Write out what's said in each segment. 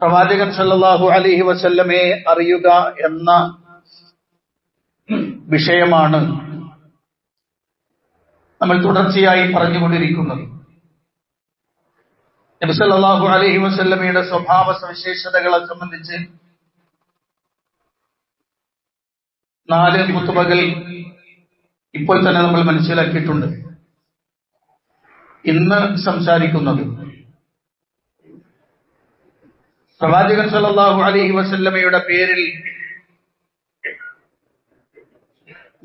പ്രവാചകൻ സല്ലല്ലാഹു അലൈഹി വസല്ലമയെ അറിയുക എന്ന വിഷയമാണ് നമ്മൾ തുടർച്ചയായി പറഞ്ഞുകൊണ്ടിരിക്കുന്നത്. നബി സല്ലല്ലാഹു അലൈഹി വസല്ലമയുടെ സ്വഭാവ സവിശേഷതകളെ സംബന്ധിച്ച് 4 ഖുതുബകൾ ഇപ്പോൾ തന്നെ നമ്മൾ മനസ്സിലാക്കിയിട്ടുണ്ട്. ഇന്ന് സംസാരിക്കുന്നത് പ്രവാചകൻ സല്ലല്ലാഹു അലൈഹി വസല്ലമയുടെ പേരിൽ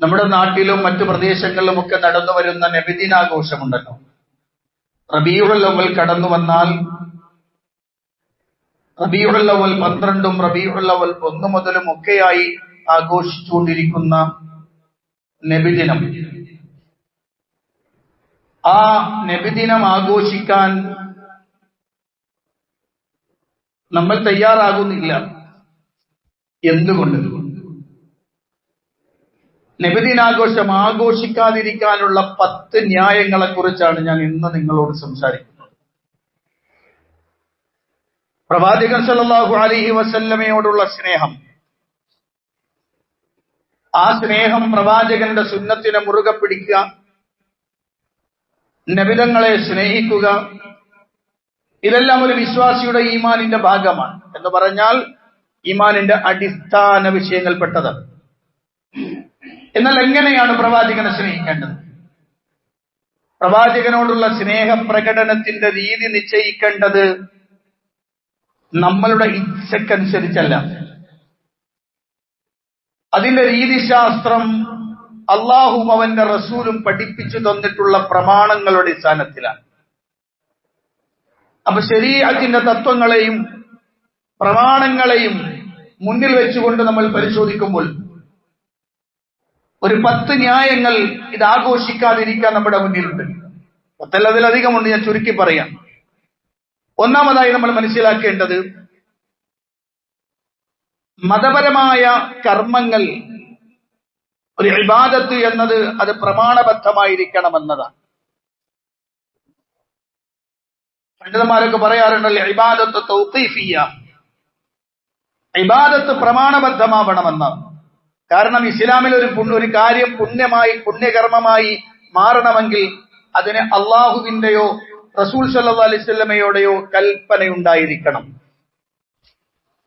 നമ്മുടെ നാട്ടിലും മറ്റു പ്രദേശങ്ങളിലുമൊക്കെ നടന്നു വരുന്ന നബിദിനാഘോഷമുണ്ടല്ലോ. റബീഉൽ അവ്വൽ കടന്നു വന്നാൽ റബീഉൽ അവ്വൽ 12 റബീഉൽ അവ്വൽ 1 മുതലും ഒക്കെയായി ആഘോഷിച്ചുകൊണ്ടിരിക്കുന്ന നബിദിനം, ആ നബിദിനം ആഘോഷിക്കാൻ നമ്മൾ തയ്യാറാകുന്നില്ല. എന്തുകൊണ്ട്? നബിദിനാഘോഷം ആഘോഷിക്കാതിരിക്കാനുള്ള 10 ന്യായങ്ങളെ കുറിച്ചാണ് ഞാൻ ഇന്ന് നിങ്ങളോട് സംസാരിക്കുന്നത്. പ്രവാചകൻ സല്ലല്ലാഹു അലൈഹി വസല്ലമയോടുള്ള സ്നേഹം, ആ സ്നേഹം പ്രവാചകന്റെ സുന്നത്തിനെ മുറുകെ പിടിക്കുക, നബിതങ്ങളെ സ്നേഹിക്കുക, ഇതെല്ലാം ഒരു വിശ്വാസിയുടെ ഈമാനിന്റെ ഭാഗമാണ്. എന്ന് പറഞ്ഞാൽ ഈമാനിന്റെ അടിസ്ഥാന വിഷയങ്ങൾപ്പെട്ടതാണ്. എന്നാൽ എങ്ങനെയാണ് പ്രവാചകനെ സ്നേഹിക്കേണ്ടത്? പ്രവാചകനോടുള്ള സ്നേഹപ്രകടനത്തിന്റെ രീതി നിശ്ചയിക്കേണ്ടത് നമ്മളുടെ ഇച്ഛക്കനുസരിച്ചല്ല. അതിന്റെ രീതിശാസ്ത്രം അള്ളാഹുവും അവന്റെ റസൂലും പഠിപ്പിച്ചു തന്നിട്ടുള്ള പ്രമാണങ്ങളുടെ അടിസ്ഥാനത്തിലാണ്. അപ്പൊ ശരീഅത്തിന്റെ തത്വങ്ങളെയും പ്രമാണങ്ങളെയും മുന്നിൽ വെച്ചുകൊണ്ട് നമ്മൾ പരിശോധിക്കുമ്പോൾ ഒരു 10 ന്യായങ്ങൾ ഇത് ആഘോഷിക്കാതിരിക്കാൻ നമ്മുടെ മുന്നിലുണ്ട്. 10 അതിലധികമുണ്ട്, ഞാൻ ചുരുക്കി പറയാം. ഒന്നാമതായി നമ്മൾ മനസ്സിലാക്കേണ്ടത്, മതപരമായ കർമ്മങ്ങൾ, ഒരു ഇബാദത്ത് എന്നത് അത് പ്രമാണബദ്ധമായിരിക്കണമെന്നതാണ്. പണ്ഡിതന്മാരൊക്കെ പറയാറുണ്ടല്ലോ, ഇബാദത്ത് തൗഖീഫിയ്യ, ഇബാദത്ത് പ്രമാണബദ്ധമാവണമെന്നാണ്. കാരണം ഇസ്ലാമിൽ ഒരു കാര്യം പുണ്യകർമ്മമായി മാറണമെങ്കിൽ അതിന് അള്ളാഹുവിന്റെയോ റസൂൽ സല്ലല്ലാഹു അലൈഹി വസല്ലമയുടെയോ കൽപ്പനയുണ്ടായിരിക്കണം.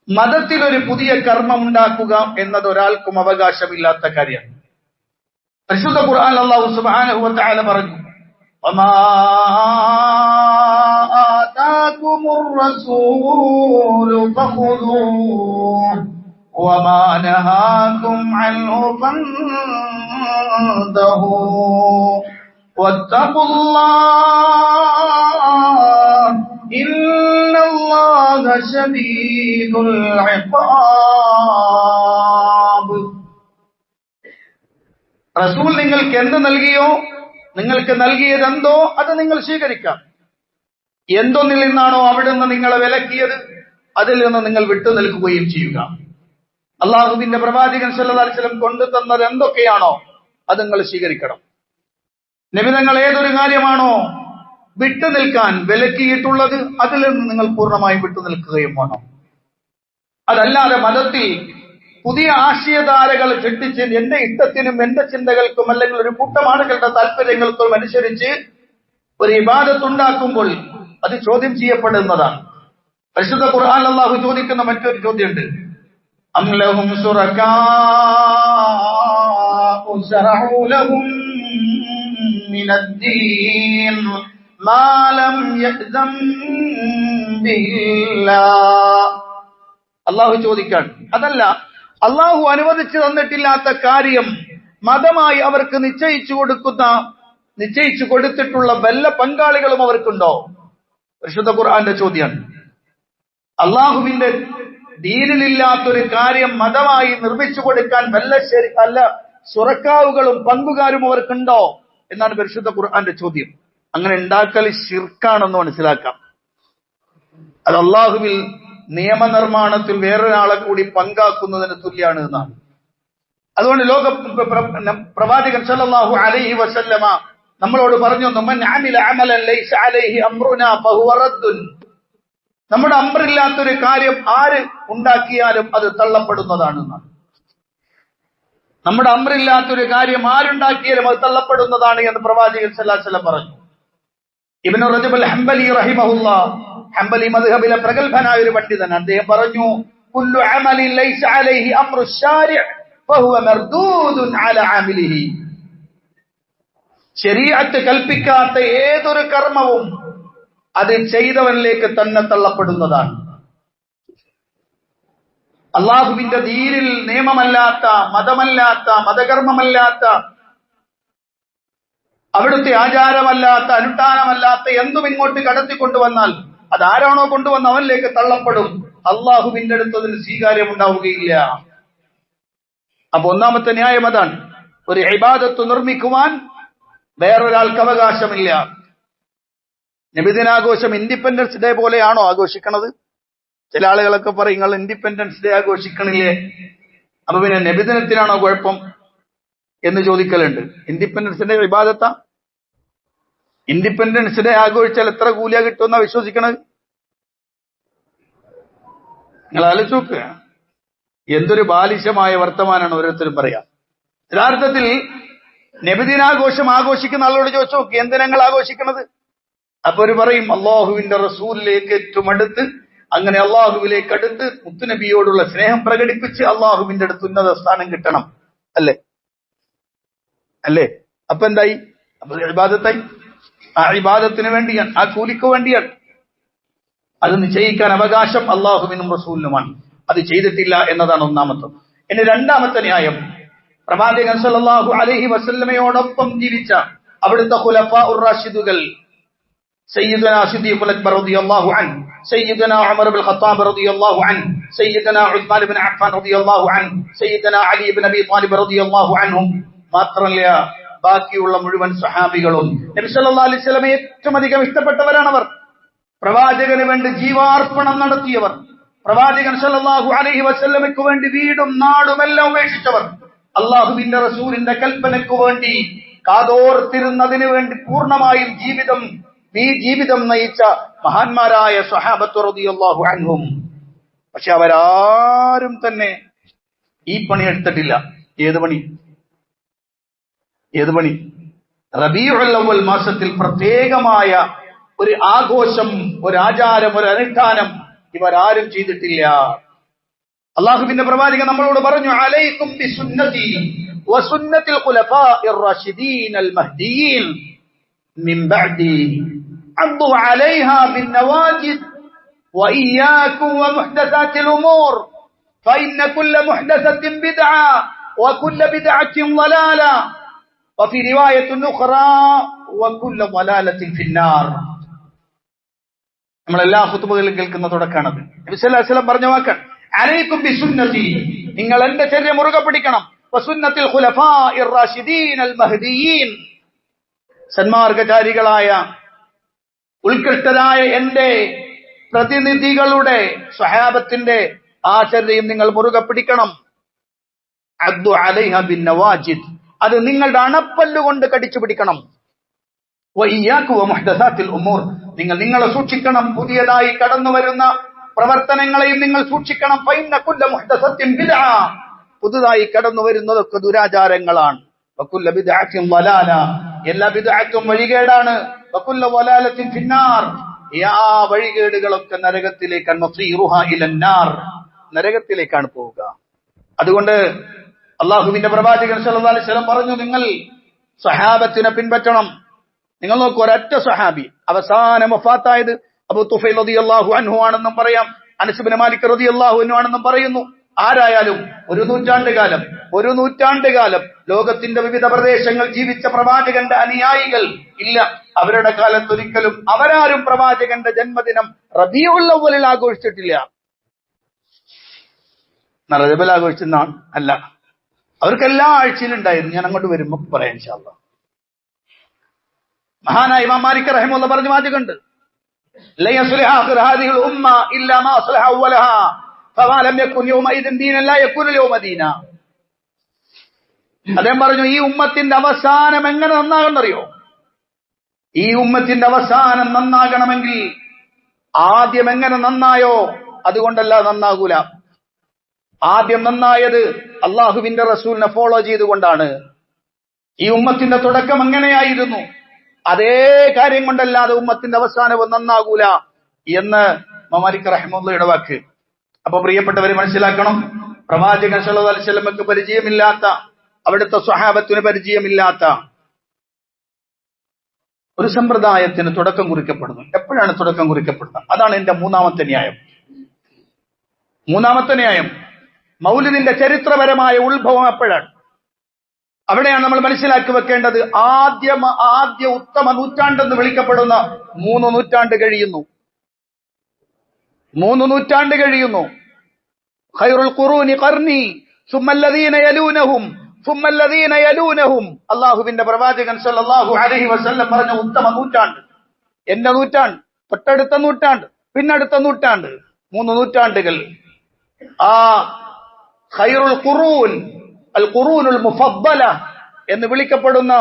മതത്തിൽ ഒരു പുതിയ കർമ്മം ഉണ്ടാക്കുക എന്നത് ഒരാൾക്കും അവകാശമില്ലാത്ത കാര്യമാണ്. പരിശുദ്ധ ഖുർആൻ അല്ലാഹു സുബ്ഹാനഹു വ തആല പറഞ്ഞു, വമാ ആതാകുമുർ റസൂലു ഫഖുദൂഹു വമാ നഹാകും അൻഹു ഫന്തഹൂ വത്തഖുല്ലാഹ ഇന്നല്ലാഹ ശദീദുൽ ഇഖാബ്. റസൂൽ നിങ്ങൾക്ക് എന്ത് നൽകിയോ, നിങ്ങൾക്ക് നൽകിയതെന്തോ അത് നിങ്ങൾ സ്വീകരിക്കാം. എന്തൊന്നിൽ നിന്നാണോ അവിടുന്ന് നിങ്ങളെ വിലക്കിയത് അതിൽ നിന്ന് നിങ്ങൾ വിട്ടു നിൽക്കുകയും ചെയ്യുക. അള്ളാഹുവിന്റെ പ്രവാചകൻ സല്ലല്ലാഹു അലൈഹി വസല്ലം കൊണ്ടുതന്നത് എന്തൊക്കെയാണോ അത് നിങ്ങൾ സ്വീകരിക്കണം. നബിതങ്ങൾ ഏതൊരു കാര്യമാണോ വിട്ടു നിൽക്കാൻ വിലക്കിയിട്ടുള്ളത് അതിൽ നിന്ന് നിങ്ങൾ പൂർണ്ണമായും വിട്ടു നിൽക്കുകയും വേണം. അതല്ലാതെ മതത്തിൽ പുതിയ ആശയധാരകൾ സൃഷ്ടിച്ച് എന്റെ ഇഷ്ടത്തിനും എന്റെ ചിന്തകൾക്കും അല്ലെങ്കിൽ ഒരു കൂട്ടം ആളുകളുടെ താല്പര്യങ്ങൾക്കും അനുസരിച്ച് ഒരു ഇബാദത്ത് ഉണ്ടാക്കുമ്പോൾ അത് ചോദ്യം ചെയ്യപ്പെടുന്നതാണ്. പരിശുദ്ധ ഖുർആൻ അല്ലാഹു ചോദിക്കുന്ന മറ്റൊരു ചോദ്യമുണ്ട്, അം ലഹും ശുറകാഉ ശറഉ ലഹും മിനദ്ദീൻ മാ ലം യഅ്സം ബില്ലാഹ്. അല്ലാഹു ചോദിക്കാൻ, അതല്ല അള്ളാഹു അനുവദിച്ചു തന്നിട്ടില്ലാത്ത കാര്യം മതമായി അവർക്ക് നിശ്ചയിച്ചു കൊടുത്തിട്ടുള്ള വല്ല പങ്കാളികളും അവർക്കുണ്ടോ? പരിശുദ്ധ ഖുർആന്റെ ചോദ്യമാണ്. അള്ളാഹുവിന്റെ ദീനിലില്ലാത്തൊരു കാര്യം മതമായി നിർമ്മിച്ചു കൊടുക്കാൻ വല്ല ശുറക്കാവുകളും പങ്കുകാരും അവർക്കുണ്ടോ എന്നാണ് പരിശുദ്ധ ഖുർആന്റെ ചോദ്യം. അങ്ങനെ ഉണ്ടാക്കൽ ശിർക്കാണെന്ന് മനസ്സിലാക്കാം. അത് അള്ളാഹുവിൽ നിയമനിർമ്മാണത്തിൽ വേറൊരാളെ കൂടി പങ്കാക്കുന്നതിന് തുല്യാണ് എന്നാണ്. അതുകൊണ്ട് പ്രവാചകൻ സല്ലല്ലാഹു അലൈഹി വസല്ലമ നമ്മളോട് പറഞ്ഞു, മൻ അമില അമലൻ ലൈസ അലൈഹി അംറുനാ ഫഹുവ റദ്ദുൻ. നമ്മുടെ അമ്രില്ലാത്തൊരു കാര്യം ആര് ഉണ്ടാക്കിയാലും അത് തള്ളപ്പെടുന്നതാണ്. നമ്മുടെ അമ്രില്ലാത്തൊരു കാര്യം ആരുണ്ടാക്കിയാലും അത് തള്ളപ്പെടുന്നതാണ് എന്ന് പ്രവാചകൻ സല്ലല്ലാഹു അലൈഹി വസല്ലം പറഞ്ഞു. ഇബ്നു റജബ് അൽ ഹംബലി റഹിമഹുല്ലാ, ഹംബലി മദ്ഹബിലെ പ്രഗൽഭനായ ഒരു പണ്ഡിതൻ, അദ്ദേഹം പറഞ്ഞു, കുല്ലു അമലിൻ ലൈസ അലൈഹി അംറു ശാരി' ഫഹുവ മർദൂദുൻ അലാ ആമിലിഹി. ശരീഅത്ത് കൽപ്പിക്കാത്ത ഏതൊരു കർമ്മവും അത് ചെയ്തവനിലേക്ക് തന്നെ തള്ളപ്പെടുന്നതാണ്. അള്ളാഹുവിന്റെ ദീനിൽ നിയമമല്ലാത്ത, മതമല്ലാത്ത, മതകർമ്മമല്ലാത്ത, അവിടുത്തെ ആചാരമല്ലാത്ത, അനുഷ്ഠാനമല്ലാത്ത എന്തും ഇങ്ങോട്ട് കടത്തിക്കൊണ്ടുവന്നാൽ അതാരാണോ കൊണ്ടുവന്ന് അവനിലേക്ക് തള്ളപ്പെടും. അള്ളാഹുവിന്റെ അടുത്ത് അതിന് സ്വീകാര്യം ഉണ്ടാവുകയില്ല. അപ്പൊ ഒന്നാമത്തെ ന്യായം അതാണ്. ഒരു ഇബാദത്ത് നിർമ്മിക്കുവാൻ വേറൊരാൾക്ക് അവകാശമില്ല. നബിദിനാഘോഷം ഇൻഡിപെൻഡൻസ് ഡേ പോലെയാണോ ആഘോഷിക്കണത്? ചില ആളുകളൊക്കെ പറയും, നിങ്ങൾ ഇൻഡിപെൻഡൻസ് ഡേ ആഘോഷിക്കണില്ലേ, അപ്പൊ പിന്നെ നബിദിനത്തിനാണോ കുഴപ്പം എന്ന് ചോദിക്കലുണ്ട്. ഇൻഡിപെൻഡൻസ് ഡേ ഇബാദത്താ? ഇൻഡിപെൻഡൻസ് ഡേ ആഘോഷിച്ചാൽ എത്ര കൂലിയ കിട്ടുമെന്നാ വിശ്വസിക്കണത്? നിങ്ങൾ ആലോചിച്ച് നോക്കുക. എന്തൊരു ബാലിശമായ വർത്തമാനാണ് ഓരോരുത്തരും പറയാ. യഥാർത്ഥത്തിൽ നബിദിനാഘോഷം ആഘോഷിക്കുന്ന ആളോട് ചോദിച്ചു നോക്കി, എന്തിനാ നിങ്ങൾ ആഘോഷിക്കുന്നത്? അപ്പൊ ഒരു പറയും, അള്ളാഹുവിന്റെ റസൂലിലേക്ക് ഏറ്റവും അടുത്ത്, അങ്ങനെ അള്ളാഹുവിലേക്ക് അടുത്ത് മുത്തുനബിയോടുള്ള സ്നേഹം പ്രകടിപ്പിച്ച് അള്ളാഹുവിന്റെ അടുത്ത് ഉന്നത സ്ഥാനം കിട്ടണം. അല്ലേ അല്ലേ അപ്പൊ എന്തായി? അപ്പൊ ഇബാദത്തായി. ആ ഇബാദത്തിന് വേണ്ടിയാണ്, ആ കൂലിക്ക് വേണ്ടിയാണ്. അത് നിശ്ചയിക്കാൻ അവകാശം അള്ളാഹുവിനും റസൂലിനുമാണ്. അത് ചെയ്തിട്ടില്ല എന്നതാണ് ഒന്നാമത്തെ. ഇനി രണ്ടാമത്തെ ന്യായം, പ്രവാചകൻ സല്ലല്ലാഹു അലൈഹി വസല്ലമയോടൊപ്പം ജീവിച്ച അവിടുത്തെ ഖുലഫാഉർ റാഷിദുകൾ, സയ്യിദുനാ സിദ്ദീഖുൽ അക്ബർ റളിയല്ലാഹു അൻഹു, സയ്യിദുനാ ഉമർ ഇബ്നുൽ ഖത്താബ് റളിയല്ലാഹു അൻഹു, സയ്യിദുനാ ഉസ്മാൻ ഇബ്നു അഫ്ഫാൻ റളിയല്ലാഹു അൻഹു, സയ്യിദുനാ അലി ഇബ്നു അബി ത്വാലിബ് റളിയല്ലാഹു അൻഹും, മാത്രമല്ല ബാക്കിയുള്ള മുഴുവൻ സ്വഹാബികളും നബി സല്ലല്ലാഹു അലൈഹി വസല്ലമയെ ഏറ്റവും അധികം ഇഷ്ടപ്പെട്ടവരാണവർ. പ്രവാചകന് വേണ്ടി ജീവാർപ്പണം നടത്തിയവർ, പ്രവാചകൻ സല്ലല്ലാഹു അലൈഹി വസല്ലമയ്ക്ക് വേണ്ടി വീടും നാടും എല്ലാം ഉപേക്ഷിച്ചവർ, അള്ളാഹുവിന്റെ റസൂലിന്റെ കൽപ്പനയ്ക്ക് വേണ്ടി കാതോർത്തിരുന്നതിന് വേണ്ടി പൂർണ്ണമായും ജീവിതം നയിച്ച മഹാന്മാരായ സ്വഹാബത്ത് റളിയല്ലാഹു അൻഹും. പക്ഷെ അവരാരും തന്നെ ഈ പണി എടുത്തിട്ടില്ല. ഏത് പണി? റബീഉൽ അവ്വൽ മാസത്തിൽ പ്രത്യേകമായ ഒരു ആഘോഷം, ഒരു ആചാരം, ഒരു അനുഷ്ഠാനം ഇവരാരും ചെയ്തിട്ടില്ല. അള്ളാഹുവിന്റെ പ്രവാചകൻ നമ്മളോട് പറഞ്ഞു, അലൈക്കും ബിസുന്നതി വസുന്നതിൽ ഖുലഫാഇർ റാഷിദീനൽ മഹ്ദിയീൻ മിൻ ബഅദി അദ്ദു അലൈഹാ ബിന്നവാജിദ് വഇയ്യാകും വമുഹ്ദസാതിൽ ഉമൂർ ഫഇന്ന കുല്ല മുഹ്ദസത്തിൻ ബിദ്അ വകുല്ല ബിദ്അത്തിൻ ളലാല വഫി റിവായത്തിൻ ഉഖറാ വകുല്ല ളലാലത്തിൻ ഫിന്നാർ. നമ്മളെല്ലാ ഖുതുബകളിലും കേൾക്കുന്ന തുടക്കാണത്. നബി സല്ലല്ലാഹു അലൈഹി വസല്ലം പറഞ്ഞ വാക്കാണ്, അലൈക്കും ബിസുന്നതി, നിങ്ങൾ എന്റെ ചര്യ മുറുകെ പിടിക്കണം, വസുന്നത്തിൽ ഖുലഫാഇർ റാഷിദീനൽ മഹ്ദിയീൻ, സന്മാർഗചാരികളായ ഉത്കൃഷ്ടരായ എന്റെ പ്രതിനിധികളുടെ സ്വഹാബത്തിന്റെ ആ ചര്യയും നിങ്ങൾ മുറുകെ പിടിക്കണം. അദ്ദു അലൈഹാ ബിന്നവാജിദ്, അത് നിങ്ങളുടെ അണപ്പല്ലുകൊണ്ട് കടിച്ചു പിടിക്കണം. വഇയ്യാകും വമുഹ്ദസാതിൽ ഉമൂർ, നിങ്ങൾ നിങ്ങളെ സൂക്ഷിക്കണം, പുതിയതായി കടന്നു വരുന്ന പ്രവർത്തനങ്ങളെയും നിങ്ങൾ സൂക്ഷിക്കണം. ഫഇന്ന കുല്ല മുഹ്ദസത്തിൻ ബിദ്അ, പുതുതായി കടന്നു വരുന്നതൊക്കെ ദുരാചാരങ്ങളാണ്. വകുല്ല ബിദ്അത്തിൻ ളലാല, എല്ലാ ബിദ്അത്തും വഴികേടാണ്. വകുല്ല ളലാലത്തിൻ ഫിന്നാർ, ആ വഴികേടുകളൊക്കെ നരകത്തിലേക്കാണ്. മസീറുഹാ ഇലന്നാർ, നരകത്തിലേക്കാണ് പോവുക. അതുകൊണ്ട് അള്ളാഹുവിന്റെ പ്രവാചകൻ സല്ലല്ലാഹു അലൈഹി വസല്ലം പറഞ്ഞു, നിങ്ങൾ സ്വഹാബത്തിനെ പിൻപറ്റണം. നിങ്ങൾ നോക്കൂ, ഒരൊറ്റ സ്വഹാബി അവസാനം വഫാത്തായത് അബൂ തുഫൈൽ റളിയല്ലാഹു അൻഹു ആണെന്നും പറയാം, അനസ് ഇബ്നു മാലിക് റളിയല്ലാഹു അൻഹു ആണെന്നും പറയുന്നു. ആരായാലും ഒരു നൂറ്റാണ്ട് കാലം ലോകത്തിന്റെ വിവിധ പ്രദേശങ്ങൾ ജീവിച്ച പ്രവാചകന്റെ അനുയായികൾ ഇല്ല. അവരുടെ കാലത്തൊരിക്കലും അവരാരും പ്രവാചകന്റെ ജന്മദിനം റബീഉൽ അവ്വലിൽ ആഘോഷിച്ചിട്ടില്ല. റജബിൽ ആഘോഷിച്ചെന്നാണ് അല്ല, അവർക്ക് എല്ലാ ആഴ്ചയിലും ഉണ്ടായിരുന്നു. ഞാൻ അങ്ങോട്ട് വരുമ്പോ പറയാം ഇൻഷാ അല്ലാഹ്. മഹാനായ ഇമാം മാലിക് റഹിമഹുല്ലാഹ് പറഞ്ഞ വാചകമുണ്ട്, ലൻ യസ്ലിഹ ആഖിറ ഹാദിഹിൽ ഉമ്മ ഇല്ലാ മാ അസ്ലഹ അവ്വലഹാ ഫമാ ലം യകുൻ യൗമഇദിൻ ദീനൻ ലാ യകുനു യൗമ ദീന. അദ്ദേഹം പറഞ്ഞു, ഈ ഉമ്മത്തിന്റെ അവസാനം എങ്ങനെ നന്നാകണമെന്നറിയോ? ഈ ഉമ്മത്തിന്റെ അവസാനം നന്നാകണമെങ്കിൽ ആദ്യം എങ്ങനെ നന്നായോ അതുകൊണ്ടല്ല നന്നാകൂല. ആദ്യം നന്നായത് അള്ളാഹുവിന്റെ റസൂലിനെ ഫോളോ ചെയ്തുകൊണ്ടാണ്. ഈ ഉമ്മത്തിന്റെ തുടക്കം എങ്ങനെയായിരുന്നു, അതേ കാര്യം കൊണ്ടല്ലാതെ ഉമ്മത്തിന്റെ അവസാനവും നന്നാകൂല എന്ന് മാലിക് റഹ്മത്തുള്ളാഹിയുടെ വാക്ക്. അപ്പൊ പ്രിയപ്പെട്ടവരെ മനസ്സിലാക്കണം, പ്രവാചകൻ സല്ലല്ലാഹു അലൈഹി വസല്ലമക്ക് പരിചയമില്ലാത്ത, അവിടുത്തെ സ്വഹാബത്തിന് പരിചയമില്ലാത്ത ഒരു സമ്പ്രദായത്തിന് തുടക്കം കുറിക്കപ്പെടുന്നു. എപ്പോഴാണ് തുടക്കം കുറിക്കപ്പെടുന്നത്? അതാണ് എന്റെ മൂന്നാമത്തെ ന്യായം. മൂന്നാമത്തെ ന്യായം, മൗലിദിന്റെ ചരിത്രപരമായ ഉത്ഭവം എപ്പോഴാണ്? അവിടെയാണ് നമ്മൾ മനസ്സിലാക്കി വെക്കേണ്ടത്. ആദ്യ ഉത്തമ നൂറ്റാണ്ടെന്ന് വിളിക്കപ്പെടുന്ന 3 നൂറ്റാണ്ട് കഴിയുന്നു. 3 നൂറ്റാണ്ട് കഴിയുന്നു. ഖൈറുൽ ഖുറൂനി ഖർനി സുമ്മല്ലദീന യലൂനഹും സുമ്മല്ലദീന യലൂനഹും. അല്ലാഹുവിന്റെ പ്രവാചകൻ സല്ലല്ലാഹു അലൈഹി വസല്ലം പറഞ്ഞ ഉത്തമ നൂറ്റാണ്ട് എന്റെ നൂറ്റാണ്ട്, തൊട്ടടുത്ത നൂറ്റാണ്ട്, പിന്നടുത്ത നൂറ്റാണ്ട്, 3 നൂറ്റാണ്ടുകൾ. ആ ഖൈറുൽ ഖുറൂൻ, അൽ ഖുറൂനുൽ മുഫദ്ദല എന്ന് വിളിക്കപ്പെടുന്ന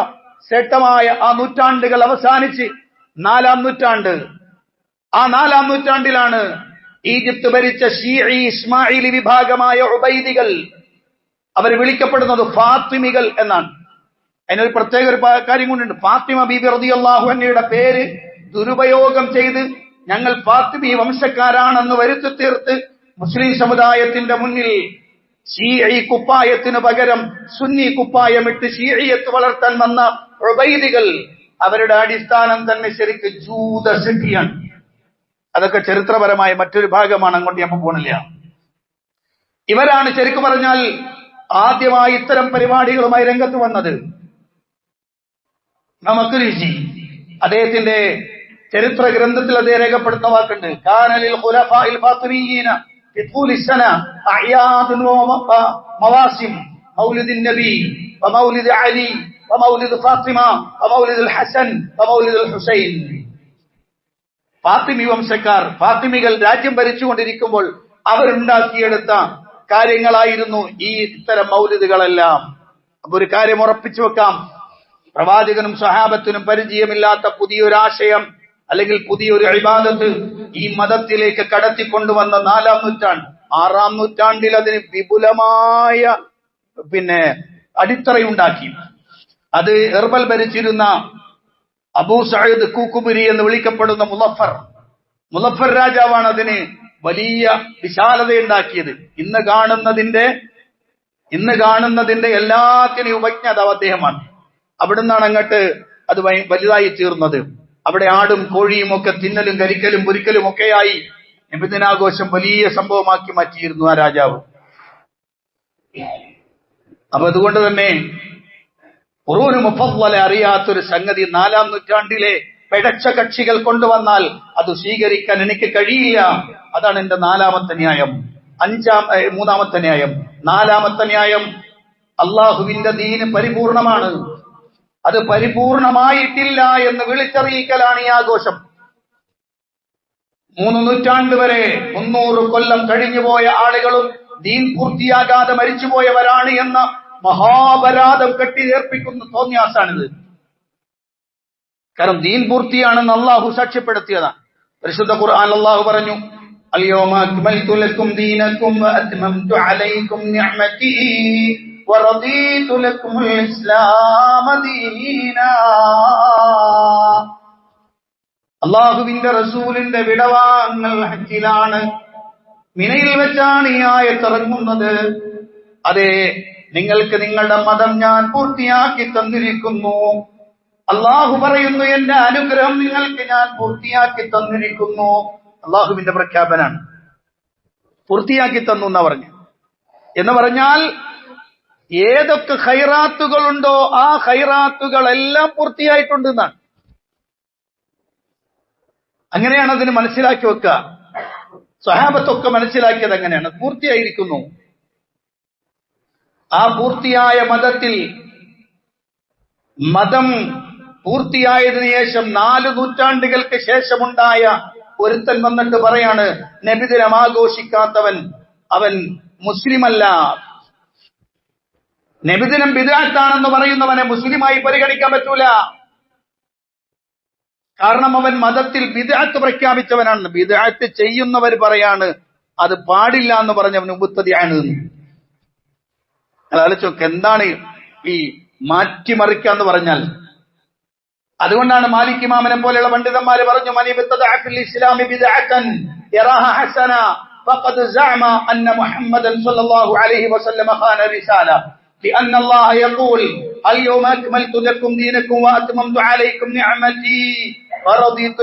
ശ്രേഷ്ഠമായ ആ നൂറ്റാണ്ടുകൾ അവസാനിച്ച് 4-ാം നൂറ്റാണ്ട്. ആ 4-ാം നൂറ്റാണ്ടിലാണ് ഈജിപ്ത് ഭരിച്ച ഷീഈ ഇസ്മായിലി വിഭാഗമായ ഉബൈദികൾ, അവർ വിളിക്കപ്പെടുന്നത് ഫാത്തിമികൾ എന്നാണ്. അതിനൊരു പ്രത്യേക ഒരു കാര്യം കൊണ്ടുണ്ട്. ഫാത്തിമ ബീബി റളിയല്ലാഹു അൻഹയുടെ പേര് ദുരുപയോഗം ചെയ്ത് ഞങ്ങൾ ഫാത്തിമി വംശക്കാരാണെന്ന് വരുത്തി തീർത്ത് മുസ്ലിം സമുദായത്തിന്റെ മുന്നിൽ ഷീഈ കുപ്പായത്തിന് പകരം സുന്നി കുപ്പായമിട്ട് ഷീഈയത്ത് വളർത്താൻ വന്ന ഉബൈദികൾ, അവരുടെ അടിസ്ഥാനം തന്നെ ശരിക്ക് ജൂതശക്തിയാണ്. അതൊക്കെ ചരിത്രപരമായ മറ്റൊരു ഭാഗമാണ്, അങ്ങോട്ട് ഞാൻ പോണില്ല. ഇവരാണ് ശരിക്കും പറഞ്ഞാൽ ആദ്യമായി ഇത്തരം പരിപാടികളുമായി രംഗത്ത് വന്നത്. നമുക്ക് രുചി അദ്ദേഹത്തിന്റെ ചരിത്ര ഗ്രന്ഥത്തിൽ അദ്ദേഹം രേഖപ്പെടുത്തുന്ന വാക്കുണ്ട്. കാനലിൽ ഖുലഫാഇൽ ഫാത്തിമിയ്യീന ഫി തൂലി സന അഅയാദുൻ വ മവാസിം മൗലിദുൻ നബി വമൗലിദ് അലി വമൗലിദ് ഫാത്തിമ വമൗലിദുൽ ഹസൻ വമൗലിദുൽ ഹുസൈൻ. ഫാത്തിമി വംശക്കാർ, ഫാത്തിമികൾ രാജ്യം ഭരിച്ചുകൊണ്ടിരിക്കുമ്പോൾ അവരുണ്ടാക്കിയെടുത്ത കാര്യങ്ങളായിരുന്നു ഈ ഇത്തരം മൗലിദുകളെല്ലാം. അപ്പൊ ഒരു കാര്യം ഉറപ്പിച്ചു വെക്കാം, പ്രവാചകനും സ്വഹാബത്തിനും പരിചയമില്ലാത്ത പുതിയൊരാശയം അല്ലെങ്കിൽ പുതിയൊരു ഇബാദത്ത് ഈ മതത്തിലേക്ക് കടത്തിക്കൊണ്ടുവന്ന 4-ാം നൂറ്റാണ്ട്. 6-ാം നൂറ്റാണ്ടിൽ അതിന് വിപുലമായ അടിത്തറയുണ്ടാക്കി. അത് എർബൽ ഭരിച്ചിരുന്ന അബൂ സഈദ് കൂക്കുബുരി എന്ന് വിളിക്കപ്പെടുന്ന മുളഫർ രാജാവാണ് അതിന് വലിയ വിശാലതയുണ്ടാക്കിയത്. ഇന്ന് കാണുന്നതിന്റെ എല്ലാത്തിനും ഉപജ്ഞാതാവ് അദ്ദേഹമാണ്. അവിടുന്നാണ് അങ്ങോട്ട് അത് വലുതായി തീർന്നത്. അവിടെ ആടും കോഴിയും ഒക്കെ തിന്നലും കരിക്കലും പൊരിക്കലും ഒക്കെയായി നബിദിനാഘോഷം വലിയ സംഭവമാക്കി മാറ്റിയിരുന്നു ആ രാജാവ്. അപ്പൊ അതുകൊണ്ട് തന്നെ ഖുറൂന് മുഫദ്ദല അറിയാത്തൊരു സംഗതി 4-ാം നൂറ്റാണ്ടിലെ പിഴച്ച കക്ഷികൾ കൊണ്ടുവന്നാൽ അത് സ്വീകരിക്കാൻ എനിക്ക് കഴിയില്ല. അതാണ് എന്റെ 4-ാമത്തെ ന്യായം. 3-ാമത്തെ ന്യായം. 4-ാമത്തെ ന്യായം, അള്ളാഹുവിന്റെ ദീന് പരിപൂർണമാണ്, അത് പരിപൂർണമായിട്ടില്ല എന്ന് വിളിച്ചറിയിക്കലാണ് ഈ ആഘോഷം. 3 നൂറ്റാണ്ട് വരെ 300 കൊല്ലം കഴിഞ്ഞുപോയ ആളുകളും ദീൻ പൂർത്തിയാകാതെ മരിച്ചുപോയവരാണ് എന്ന മഹാപരാധം കെട്ടിയേർപ്പിക്കുന്ന തോന്നിയാസാണിത്. കാരണം ദീൻ പൂർത്തിയാണെന്ന് അള്ളാഹു സാക്ഷ്യപ്പെടുത്തിയതാണ്. പരിശുദ്ധ ഖുർആൻ അള്ളാഹു പറഞ്ഞു, അൽയൗമ അക്മൽതു ലക്കും ദീനക്കും വഅത്മംതു അലൈക്കും നിഅമതി വറദീതു ലക്കുമുൽ ഇസ്ലാമ ദീനാ. അള്ളാഹുവിന്റെ റസൂലിന്റെ വിടവാങ്ങൽ ഹജ്ജിലാണ്, മിനയിൽ വെച്ചാണ് ഈ ആയത്ത് ഇറങ്ങുന്നത്. അതെ, നിങ്ങൾക്ക് നിങ്ങളുടെ മതം ഞാൻ പൂർത്തിയാക്കി തന്നിരിക്കുന്നു. അള്ളാഹു പറയുന്നു, എന്റെ അനുഗ്രഹം നിങ്ങൾക്ക് ഞാൻ പൂർത്തിയാക്കി തന്നിരിക്കുന്നു. അള്ളാഹുവിന്റെ പ്രഖ്യാപനാണ്. പൂർത്തിയാക്കി തന്നു എന്നാ പറഞ്ഞു. എന്ന് പറഞ്ഞാൽ ഏതൊക്കെ ഖൈറാത്തുകളുണ്ടോ ആ ഖൈറാത്തുകളെല്ലാം പൂർത്തിയായിട്ടുണ്ട് എന്നാണ്. അങ്ങനെയാണ് അതിന് മനസ്സിലാക്കി വെക്കുക. സ്വഹാബത്തൊക്കെ മനസ്സിലാക്കിയത് അങ്ങനെയാണ്, പൂർത്തിയായിരിക്കുന്നു. ആ പൂർത്തിയായ മതം പൂർത്തിയായതിനു ശേഷം 4 നൂറ്റാണ്ടുകൾക്ക് ശേഷമുണ്ടായ ഒരുത്തൻ വന്നിട്ട് പറയാണ്, നബിദിനം ആഘോഷിക്കാത്തവൻ അവൻ മുസ്ലിമല്ല. നബിദിനം ബിദ്അത്താണെന്ന് പറയുന്നവനെ മുസ്ലിമായി പരിഗണിക്കാൻ പറ്റൂല. കാരണം അവൻ മതത്തിൽ ബിദ്അത്ത് പ്രഖ്യാപിച്ചവനാണ്. ബിദ്അത്ത് ചെയ്യുന്നവർ പറയാണ് അത് പാടില്ല എന്ന് പറഞ്ഞവൻ മുബ്തദിഅാണ്. ആലോചിച്ചോക്ക് എന്താണ് ഈ മാറ്റിമറിക്കാന്ന് പറഞ്ഞാൽ. അതുകൊണ്ടാണ് മാലിക് ഇമാമിനെ പോലെയുള്ള പണ്ഡിതന്മാര് പറഞ്ഞു, മൻ ഇബ്തദഅ ഫിൽ ഇസ്ലാമി ബിദ്അതൻ യറാഹ ഹസന ഫഖദ് സഅമ അന്ന മുഹമ്മദൻ സ്വല്ലല്ലാഹു അലൈഹി വസല്ലം ഖാന റിസാല لأن الله يقول اليوم أكملت لكم دينكم وأتممت عليكم نعمتي ورضيت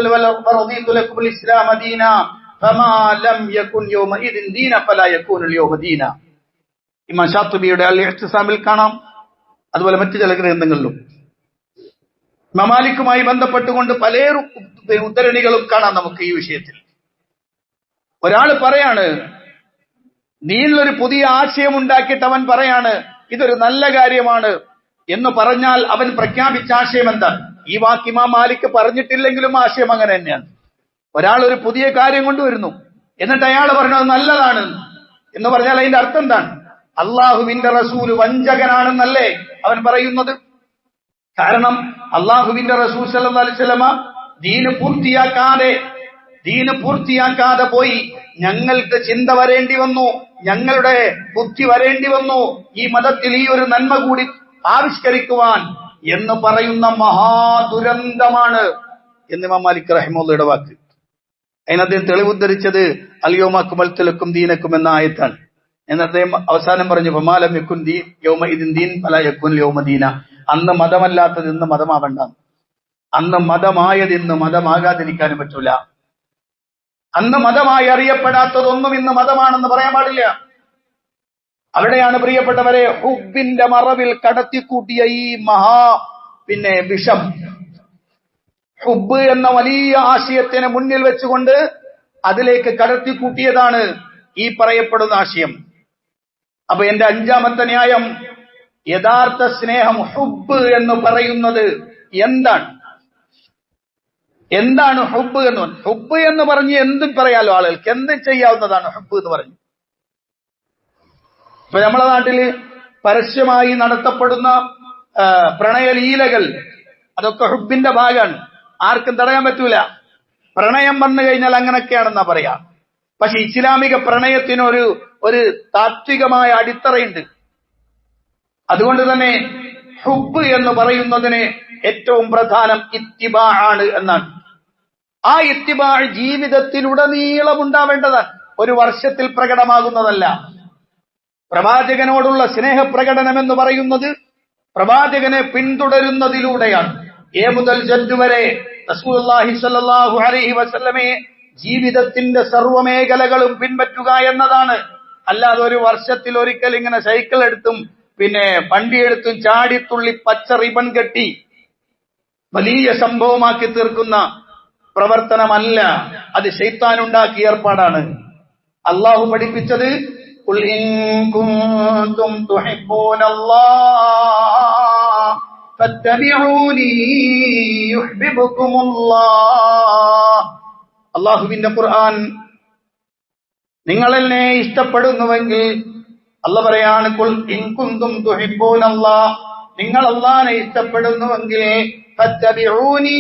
لكم الإسلام دينا فما لم يكن يومئذ دينا فلا يكون اليوم دينا. ഇമാം ശാത്തിബിയുടെ അൽ ഇഹ്തിസാമിൽ കാണാം, അതുപോലെ മറ്റു ചില ഗ്രന്ഥങ്ങളിലും. ഇമാം മാലിക്കുമായി ബന്ധപ്പെട്ടുകൊണ്ട് പല ഉദ്ധരണികളും കാണാം നമുക്ക് ഈ വിഷയത്തിൽ. ഒരാൾ പറയാണ്, ദീനിലൊരു പുതിയ ആശയം ഉണ്ടാക്കിയിട്ട് അവൻ പറയാണ് ഇതൊരു നല്ല കാര്യമാണ് എന്ന് പറഞ്ഞാൽ അവൻ പ്രഖ്യാപിച്ച ആശയം എന്താണ്? ഈ വാക്ക് ഇമാം മാലിക് പറഞ്ഞിട്ടില്ലെങ്കിലും ആശയം അങ്ങനെ തന്നെയാണ്. ഒരാൾ ഒരു പുതിയ കാര്യം കൊണ്ടുവരുന്നു, എന്നിട്ട് അയാൾ പറഞ്ഞു അത് നല്ലതാണ് എന്ന് പറഞ്ഞാൽ അതിന്റെ അർത്ഥം എന്താണ്? അള്ളാഹുവിന്റെ റസൂല് വഞ്ചകനാണെന്നല്ലേ അവൻ പറയുന്നത്? കാരണം അള്ളാഹുവിന്റെ റസൂൽ സല്ലല്ലാഹു അലൈഹി വസല്ലമ ദീന് പൂർത്തിയാക്കാതെ പോയി. ഞങ്ങൾക്ക് ചിന്ത വരേണ്ടി വന്നു, ഞങ്ങളുടെ ബുദ്ധി വരേണ്ടി വന്നു ഈ മതത്തിൽ ഈ ഒരു നന്മ കൂടി ആവിഷ്കരിക്കുവാൻ എന്ന് പറയുന്ന മഹാദുരന്തമാണ് എന്ന് ഇമാം മാലിക് റഹിമഹുള്ളയുടെ വാക്ക്. അതിന് അദ്ദേഹം തെളിവുദ്ധരിച്ചത് അൽയൗമ അക്മൽതു ലക്കും ദീനക്കും എന്ന ആയത്താണ്. എന്ന് അദ്ദേഹം അവസാനം പറഞ്ഞു, ഫമാ ലം യകുൻ യൗമഇദിൻ ദീൻ ഫലാ യകുൻ യൗമ ദീന. അന്ന് മതമല്ലാത്തത് ഇന്ന് മതമാവണ്ട, അന്ന് മതമായത് ഇന്ന് മതമാകാതിരിക്കാനും പറ്റൂല. അന്ന് മതമായി അറിയപ്പെടാത്തതൊന്നും ഇന്ന് മതമാണെന്ന് പറയാൻ പാടില്ല. അവിടെയാണ് പ്രിയപ്പെട്ടവരെ ഹുബ്ബിന്റെ മറവിൽ കടത്തിക്കൂട്ടിയ ഈ വിഷം, ഹുബ്ബ് എന്ന വലിയ ആശയത്തിനെ മുന്നിൽ വെച്ചുകൊണ്ട് അതിലേക്ക് കടത്തിക്കൂട്ടിയതാണ് ഈ പറയപ്പെടുന്ന ആശയം. അപ്പൊ എന്റെ അഞ്ചാമത്തെ ന്യായം, യഥാർത്ഥ സ്നേഹം ഹുബ്ബ് എന്ന് പറയുന്നത് എന്താണ്? എന്താണ് ഹുബ്ബ് എന്ന്? ഹുബ്ബ് എന്ന് പറഞ്ഞ് എന്തും പറയാലോ, ആളുകൾക്ക് എന്തും ചെയ്യാവുന്നതാണ് ഹുബ്ബ് എന്ന് പറഞ്ഞു. ഇപ്പൊ നമ്മളെ നാട്ടില് പരസ്യമായി നടത്തപ്പെടുന്ന പ്രണയലീലകൾ, അതൊക്കെ ഹുബ്ബിന്റെ ഭാഗമാണ്. ആർക്കും തടയാൻ പറ്റൂല. പ്രണയം വന്നു കഴിഞ്ഞാൽ അങ്ങനെയൊക്കെയാണെന്നാ പറയാ. പക്ഷെ ഇസ്ലാമിക പ്രണയത്തിന് ഒരു താത്വികമായ അടിത്തറയുണ്ട്. അതുകൊണ്ട് തന്നെ ഹുബ്ബ് എന്ന് പറയുന്നതിന് ഏറ്റവും പ്രധാനം ഇത്തിബാ ആണ് എന്നാണ്. ആ ഇത്തിബാ ജീവിതത്തിലുടനീളം ഉണ്ടാവേണ്ടതാണ്, ഒരു വർഷത്തിൽ പ്രകടമാകുന്നതല്ല. പ്രവാചകനോടുള്ള സ്നേഹപ്രകടനം എന്ന് പറയുന്നത് പ്രവാചകനെ പിന്തുടരുന്നതിലൂടെയാണ്. എ മുതൽ ജദ്ദ് വരെ റസൂലുള്ളാഹി സ്വല്ലല്ലാഹു അലൈഹി വസല്ലമയെ ജീവിതത്തിന്റെ സർവ്വമേഖലകളും പിൻപറ്റുക എന്നതാണ്. അല്ലാതെ ഒരു വർഷത്തിൽ ഒരിക്കൽ ഇങ്ങനെ സൈക്കിൾ എടുത്തും വണ്ടിയെടുത്തും ചാടിത്തുള്ളി പച്ച റിബൺ കെട്ടി വലിയ സംഭവമാക്കി തീർക്കുന്ന പ്രവർത്തനമല്ല. അത് ശൈത്താൻ ഉണ്ടാക്കിയ ഏർപ്പാടാണ്. അള്ളാഹു പഠിപ്പിച്ചത് ഖുൽ ഇൻ കുൻതും തുഹിബ്ബൂനല്ലാഹ് ഫത്തബിഊനി യുഹ്ബിബുകുമുല്ലാഹ്. അള്ളാഹുവിന്റെ ഖുർആൻ, നിങ്ങളെന്നെ ഇഷ്ടപ്പെടുന്നുവെങ്കിൽ അല്ലാഹ് പറയാണ്, ഖുൽ ഇൻ കുൻതും തുഹിബ്ബൂനല്ലാഹ്, നിങ്ങൾ അല്ലാഹനെ ഇഷ്ടപ്പെടുന്നുവെങ്കിൽ ഫത്തബിഊനി,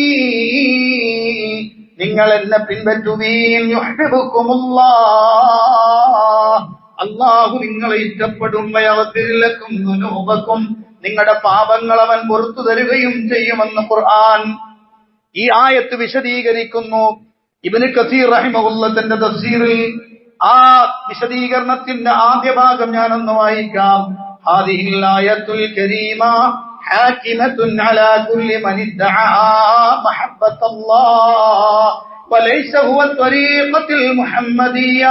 നിങ്ങൾ എന്നെ പിൻപറ്റുവീൻ, യുഹ്ബിബുകുമുല്ലാഹ്, അല്ലാഹു നിങ്ങളെ ഇഷ്ടപ്പെടും, വയഗ്ഫിർ ലക്കും ദുനൂബക്കും, നിങ്ങളുടെ പാപങ്ങൾ അവൻ പുറത്തു തരുകയും ചെയ്യുമെന്ന് ഖുർആൻ ഈ ആയത്ത് വിശദീകരിക്കുന്നു. ഇബ്നു കസീർ റഹിമഹുല്ലാഹ് തന്റെ തഫ്സീറിൽ ആ വിശദീകരണത്തിന്റെ ആദ്യ ഭാഗം ഞാനൊന്ന് വായിക്കാം. ഹാദിഹിൽ ആയത്തുൽ കരീമ ഹാകിമത്തുൻ അലാ കുല്ലി മൻ ഇദ്ദഅ മഹബ്ബത്തല്ലാഹ് വലൈസ ഹുവ ത്വരീഖത്തുൽ മുഹമ്മദിയ്യ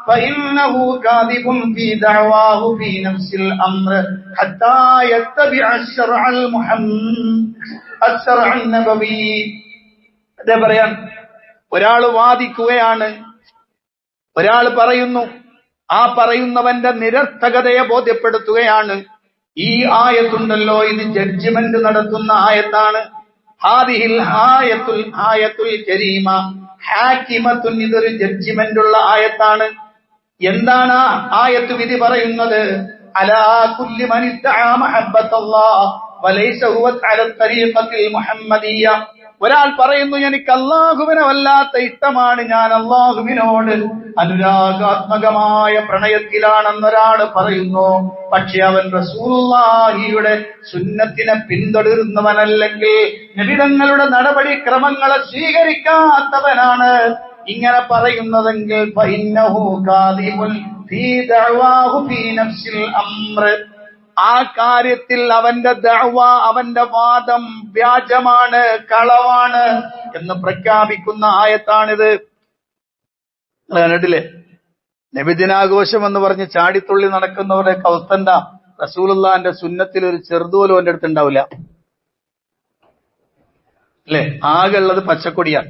ഫഇന്നഹു കാദിബുൻ ഫീ ദഅവാഹു ഫീ നഫ്സിൽ അംർ ഹത്താ യത്തബിഅ അശ്ശറഅൽ അശ്ശറഅൻ നബവി. അതേ പറയാൻ, ഒരാൾ വാദിക്കുകയാണ്, ഒരാൾ പറയുന്നു, ആ പറയുന്നവന്റെ നിരർത്ഥകതയെ ബോധ്യപ്പെടുത്തുകയാണ്. ഈ ആയത്തുണ്ടല്ലോ, ഇത് ജഡ്ജ്മെന്റ് നടത്തുന്ന ആയത്താണ്. ഹാദിഹിൽ ആയത്തുൽ കരീമ ഹാകിമത്തുൻ, ഇതൊരു ജഡ്ജ്മെന്റ് ഉള്ള ആയത്താണ്. എന്താണ് ആ ആയത്ത് വിധി പറയുന്നത്? അലാ കുല്ലി മൻ ഇദ്ദഅ മഹബ്ബത്തല്ലാഹ് വലൈസ ഹുവ അല ത്വരീഖത്തിൽ മുഹമ്മദിയ്യ. ഒരാൾ പറയുന്നു എനിക്ക് അള്ളാഹുവിനെ വല്ലാത്ത ഇഷ്ടമാണ്, ഞാൻ അള്ളാഹുവിനോട് അനുരാഗാത്മകമായ പ്രണയത്തിലാണെന്നൊരാൾ പറയുന്നു. പക്ഷെ അവൻ റസൂലുള്ളാഹിയുടെ സുന്നത്തിനെ പിന്തുടരുന്നവനല്ലെങ്കിൽ നബി തങ്ങളുടെ നടപടിക്രമങ്ങളെ സ്വീകരിക്കാത്തവനാണ് ഇങ്ങനെ പറയുന്നതെങ്കിൽ ഫഇന്നഹു കാദിബുൻ ഫീ ദഅവാഹു ഫീ നഫ്സിൽ അംർ, ആ കാര്യത്തിൽ അവന്റെ ദഅവ, അവന്റെ വാദം വ്യാജമാണ്, കളവാണ് എന്ന് പ്രഖ്യാപിക്കുന്ന ആയത്താണിത്. കണ്ടില്ലേ, നബിദിനാഘോഷം എന്ന് പറഞ്ഞ് ചാടിത്തുള്ളി നടക്കുന്നവരുടെ കൗസ്തണ്ട റസൂലുള്ളാഹിന്റെ സുന്നത്തിൽ ഒരു ചെറുതുപോലും എന്റെ അടുത്ത് ഉണ്ടാവില്ല അല്ലെ? ആകെ ഉള്ളത് പച്ചക്കൊടിയാണ്.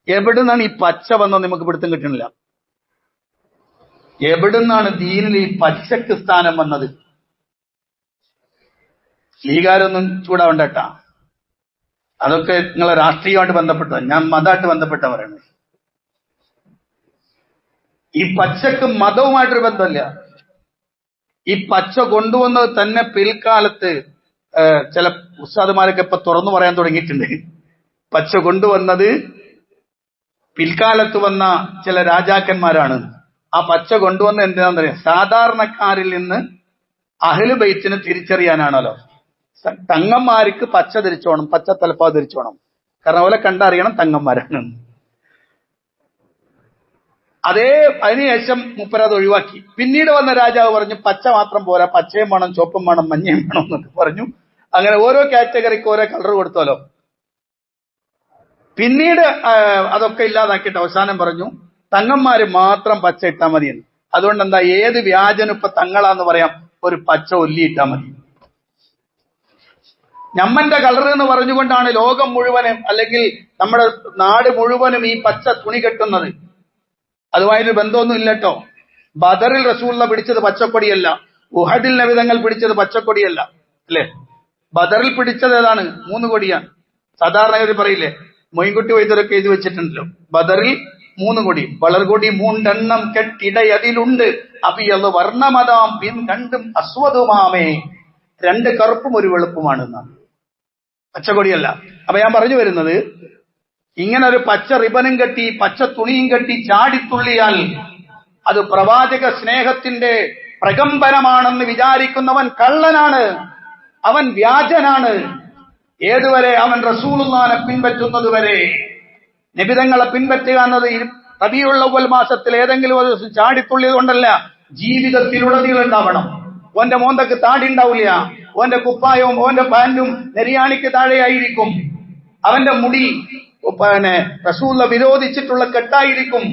എവിടുന്നാണ് ഈ പച്ച വന്നത് നമുക്ക് പിടുത്തം കിട്ടണില്ല. എവിടുന്നാണ് ദീനിൽ ഈ പച്ചക്ക് സ്ഥാനം വന്നത്? ലീഗാരൊന്നും ചൂടാവണ്ടട്ടാ, അതൊക്കെ നിങ്ങളെ രാഷ്ട്രീയമായിട്ട് ബന്ധപ്പെട്ട, ഞാൻ മതമായിട്ട് ബന്ധപ്പെട്ടവരാണ്. ഈ പച്ചക്ക് മതവുമായിട്ടൊരു ബന്ധമില്ല. ഈ പച്ച കൊണ്ടുവന്നത് തന്നെ പിൽക്കാലത്ത് ചില ഉസ്താദുമാരൊക്കെ ഇപ്പൊ തുറന്നു പറയാൻ തുടങ്ങിയിട്ടുണ്ട്. പച്ച കൊണ്ടുവന്നത് പിൽക്കാലത്ത് വന്ന ചില രാജാക്കന്മാരാണ്. ആ പച്ച കൊണ്ടുവന്ന എന്താണെന്ന് പറയാം, സാധാരണക്കാരിൽ നിന്ന് അഹ്ലു ബൈത്തിനെ തിരിച്ചറിയാനാണല്ലോ. തങ്ങന്മാർക്ക് പച്ച ധരിച്ചോണം, പച്ച തലപ്പാവ് ധരിച്ചോണം, കാരണം അവരെ കണ്ടറിയണം തങ്ങന്മാരാണ്. അതേ അതിനുശേഷം മുപ്പരത് ഒഴിവാക്കി. പിന്നീട് വന്ന രാജാവ് പറഞ്ഞു പച്ച മാത്രം പോരാ, പച്ചയും വേണം, ചുവപ്പും വേണം, മഞ്ഞയും വേണം എന്നൊക്കെ പറഞ്ഞു. അങ്ങനെ ഓരോ കാറ്റഗറിക്ക് ഓരോ കളർ കൊടുത്തോലോ. പിന്നീട് അതൊക്കെ ഇല്ലാതാക്കിയിട്ട് അവസാനം പറഞ്ഞു തങ്ങന്മാര് മാത്രം പച്ച ഇട്ടാൽ മതി എന്ന്. അതുകൊണ്ട് എന്താ, ഏത് വ്യാജനും ഇപ്പൊ തങ്ങളാന്ന് പറയാം, ഒരു പച്ച ഒല്ലി ഇട്ടാൽ മതി. ഞമ്മന്റെ കളർ എന്ന് പറഞ്ഞുകൊണ്ടാണ് ലോകം മുഴുവനും അല്ലെങ്കിൽ നമ്മുടെ നാട് മുഴുവനും ഈ പച്ച തുണി കെട്ടുന്നത്. അതുമായൊരു ബന്ധമൊന്നും ഇല്ലട്ടോ. ബദറിൽ റസൂലുള്ള പിടിച്ചത് പച്ചക്കൊടിയല്ല, ഉഹദിൽ നബി തങ്ങൾ പിടിച്ചത് പച്ചക്കൊടിയല്ല അല്ലെ? ബദറിൽ പിടിച്ചത് ഏതാണ്? 3 കൊടിയാണ്. സാധാരണ പറയില്ലേ, മൊയ്ൻകുട്ടി വൈദ്യരൊക്കെ എഴുതി വെച്ചിട്ടുണ്ടല്ലോ, ബദറിൽ 3 കൊടി, വളർകൊടി 3 കെട്ടിടയതിലുണ്ട്, അബിയത് വർണ്ണമതാം പിൻ 2 അസ്വദുമാമേ, 2 കറുപ്പും 1 വെളുപ്പുമാണെന്നാണ്. പച്ചക്കൊടിയല്ല. അപ്പൊ ഞാൻ പറഞ്ഞു വരുന്നത്, ഇങ്ങനെ ഒരു പച്ച റിബനും കെട്ടി പച്ച തുണിയും കെട്ടി ചാടിത്തുള്ളിയാൽ അത് പ്രവാചക സ്നേഹത്തിന്റെ പ്രകമ്പനമാണെന്ന് വിചാരിക്കുന്നവൻ കള്ളനാണ്, അവൻ വ്യാജനാണ്. ഏതുവരെ? അവൻ റസൂലുള്ളാഹിനെ പിൻപറ്റുന്നതുവരെ. നബിതങ്ങളെ പിൻപറ്റുക എന്നത് റബീഉൽ അവ്വൽ മാസത്തിൽ ഏതെങ്കിലും ഒരു ദിവസം ചാടിത്തുള്ളിയത് കൊണ്ടല്ല, ജീവിതത്തിലുടനീളം ഉണ്ടാവണം. ഓന്റെ മോന്തക്ക് താടി ഉണ്ടാവില്ല, ഓന്റെ കുപ്പായവും ഓന്റെ പാന്റും നെരിയാണിക്ക് താഴെയായിരിക്കും, അവന്റെ മുടി റസൂലുള്ള വിരോധിച്ചിട്ടുള്ള കെട്ടായിരിക്കും.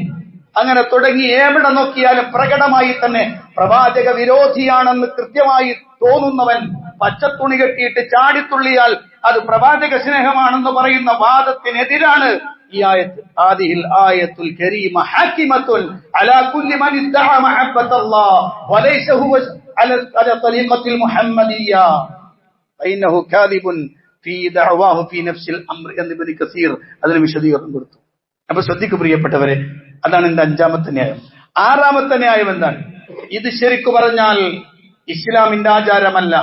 അങ്ങനെ തുടങ്ങി എവിടെ നോക്കിയാലും പ്രകടമായി തന്നെ പ്രവാചക വിരോധിയാണെന്ന് കൃത്യമായി തോന്നുന്നവൻ പച്ചത്തുണി കെട്ടിയിട്ട് ചാടിത്തുള്ളിയാൽ അത് പ്രവാചക സ്നേഹമാണെന്ന് പറയുന്ന വാദത്തിനെതിരാണ് ഈ ആയത്ത്. ആദിഹിൽ ആയത്തുൽ കരീമ ഹാകിമത്തുൻ അലാ കുല്ലി മൻ ഇദ്ദഅ മഹബ്ബത്തല്ലാഹ് വലൈസ ഹുവ അലാ തരീഖത്തിൽ മുഹമ്മദിയ്യ ഫഇന്നഹു കാദിബുൻ ഫീ ദഅവാഹു ഫീ നഫ്സിൽ അംർ എന്ന് ഇബ്നു കസീർ അതിന് വിശദീകരണം കൊടുത്തു. അപ്പൊ ശ്രദ്ധിക്കു പ്രിയപ്പെട്ടവരെ, അതാണ് എന്റെ 5ാമത്തെ ന്യായം. 6ാമത്തെ ന്യായം എന്താണ്? ഇത് ശരിക്കു പറഞ്ഞാൽ ഇസ്ലാമിന്റെ ആചാരമല്ല,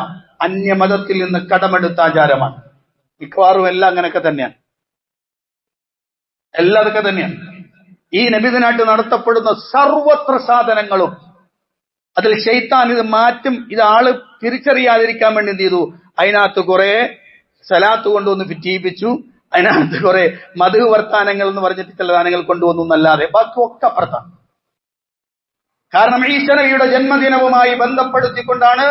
അന്യമതത്തിൽ നിന്ന് കടമെടുത്ത ആചാരമാണ്. മിക്കവാറും എല്ലാം അങ്ങനെയൊക്കെ തന്നെയാണ്, എല്ലാം അതൊക്കെ തന്നെയാണ്. ഈ നബിദിനായിട്ട് നടത്തപ്പെടുന്ന സർവത്ര സാധനങ്ങളും അതിൽ ശൈത്താൻ ഇത് മാറ്റും. ഇത് ആള് തിരിച്ചറിയാതിരിക്കാൻ വേണ്ടി എന്ത് ചെയ്തു? അതിനകത്ത് കുറെ സലാത്ത് കൊണ്ടുവന്ന് ഫിറ്റിയിപ്പിച്ചു, അതിനകത്ത് കുറെ മധു വർത്താനങ്ങൾ എന്ന് പറഞ്ഞിട്ട് ചില ദാനങ്ങൾ കൊണ്ടുവന്നു എന്നല്ലാതെ ബാക്കി ഒക്കെ അപ്പുറത്താണ്. കാരണം ഈസാ നബിയുടെ ജന്മദിനവുമായി ബന്ധപ്പെടുത്തിക്കൊണ്ടാണ്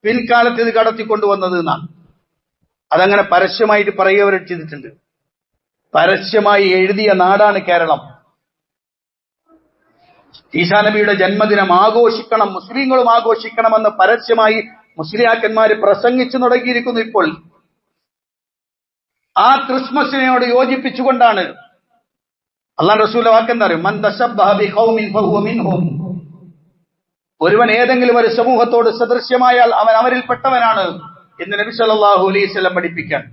പിൻകാലത്ത് ഇത് കടത്തിക്കൊണ്ടുവന്നത് എന്നാണ്. അതങ്ങനെ പരസ്യമായിട്ട് പറയുകവർ ചെയ്തിട്ടുണ്ട്. പരസ്യമായി എഴുതിയ നാടാണ് കേരളം. ഈസാ നബിയുടെ ജന്മദിനം ആഘോഷിക്കണം, മുസ്ലിങ്ങളും ആഘോഷിക്കണമെന്ന് പരസ്യമായി മുസ്ലിയാക്കന്മാര് പ്രസംഗിച്ചു തുടങ്ങിയിരിക്കുന്നു. ഇപ്പോൾ ആ ക്രിസ്മസിനോട് യോജിപ്പിച്ചുകൊണ്ടാണ് അല്ലാഹു റസൂൽ വാക്കെന്താ അറിയും? മൻ തശബ്ബഹ ബിഖൗമിൻ ഫഹുവ മിൻഹും. ഒരുവൻ ഏതെങ്കിലും ഒരു സമൂഹത്തോട് സദൃശ്യമായാൽ അവൻ അവരിൽപ്പെട്ടവനാണ് എന്ന് നബി സല്ലല്ലാഹു അലൈഹി വസല്ലം പഠിപ്പിക്കാൻ.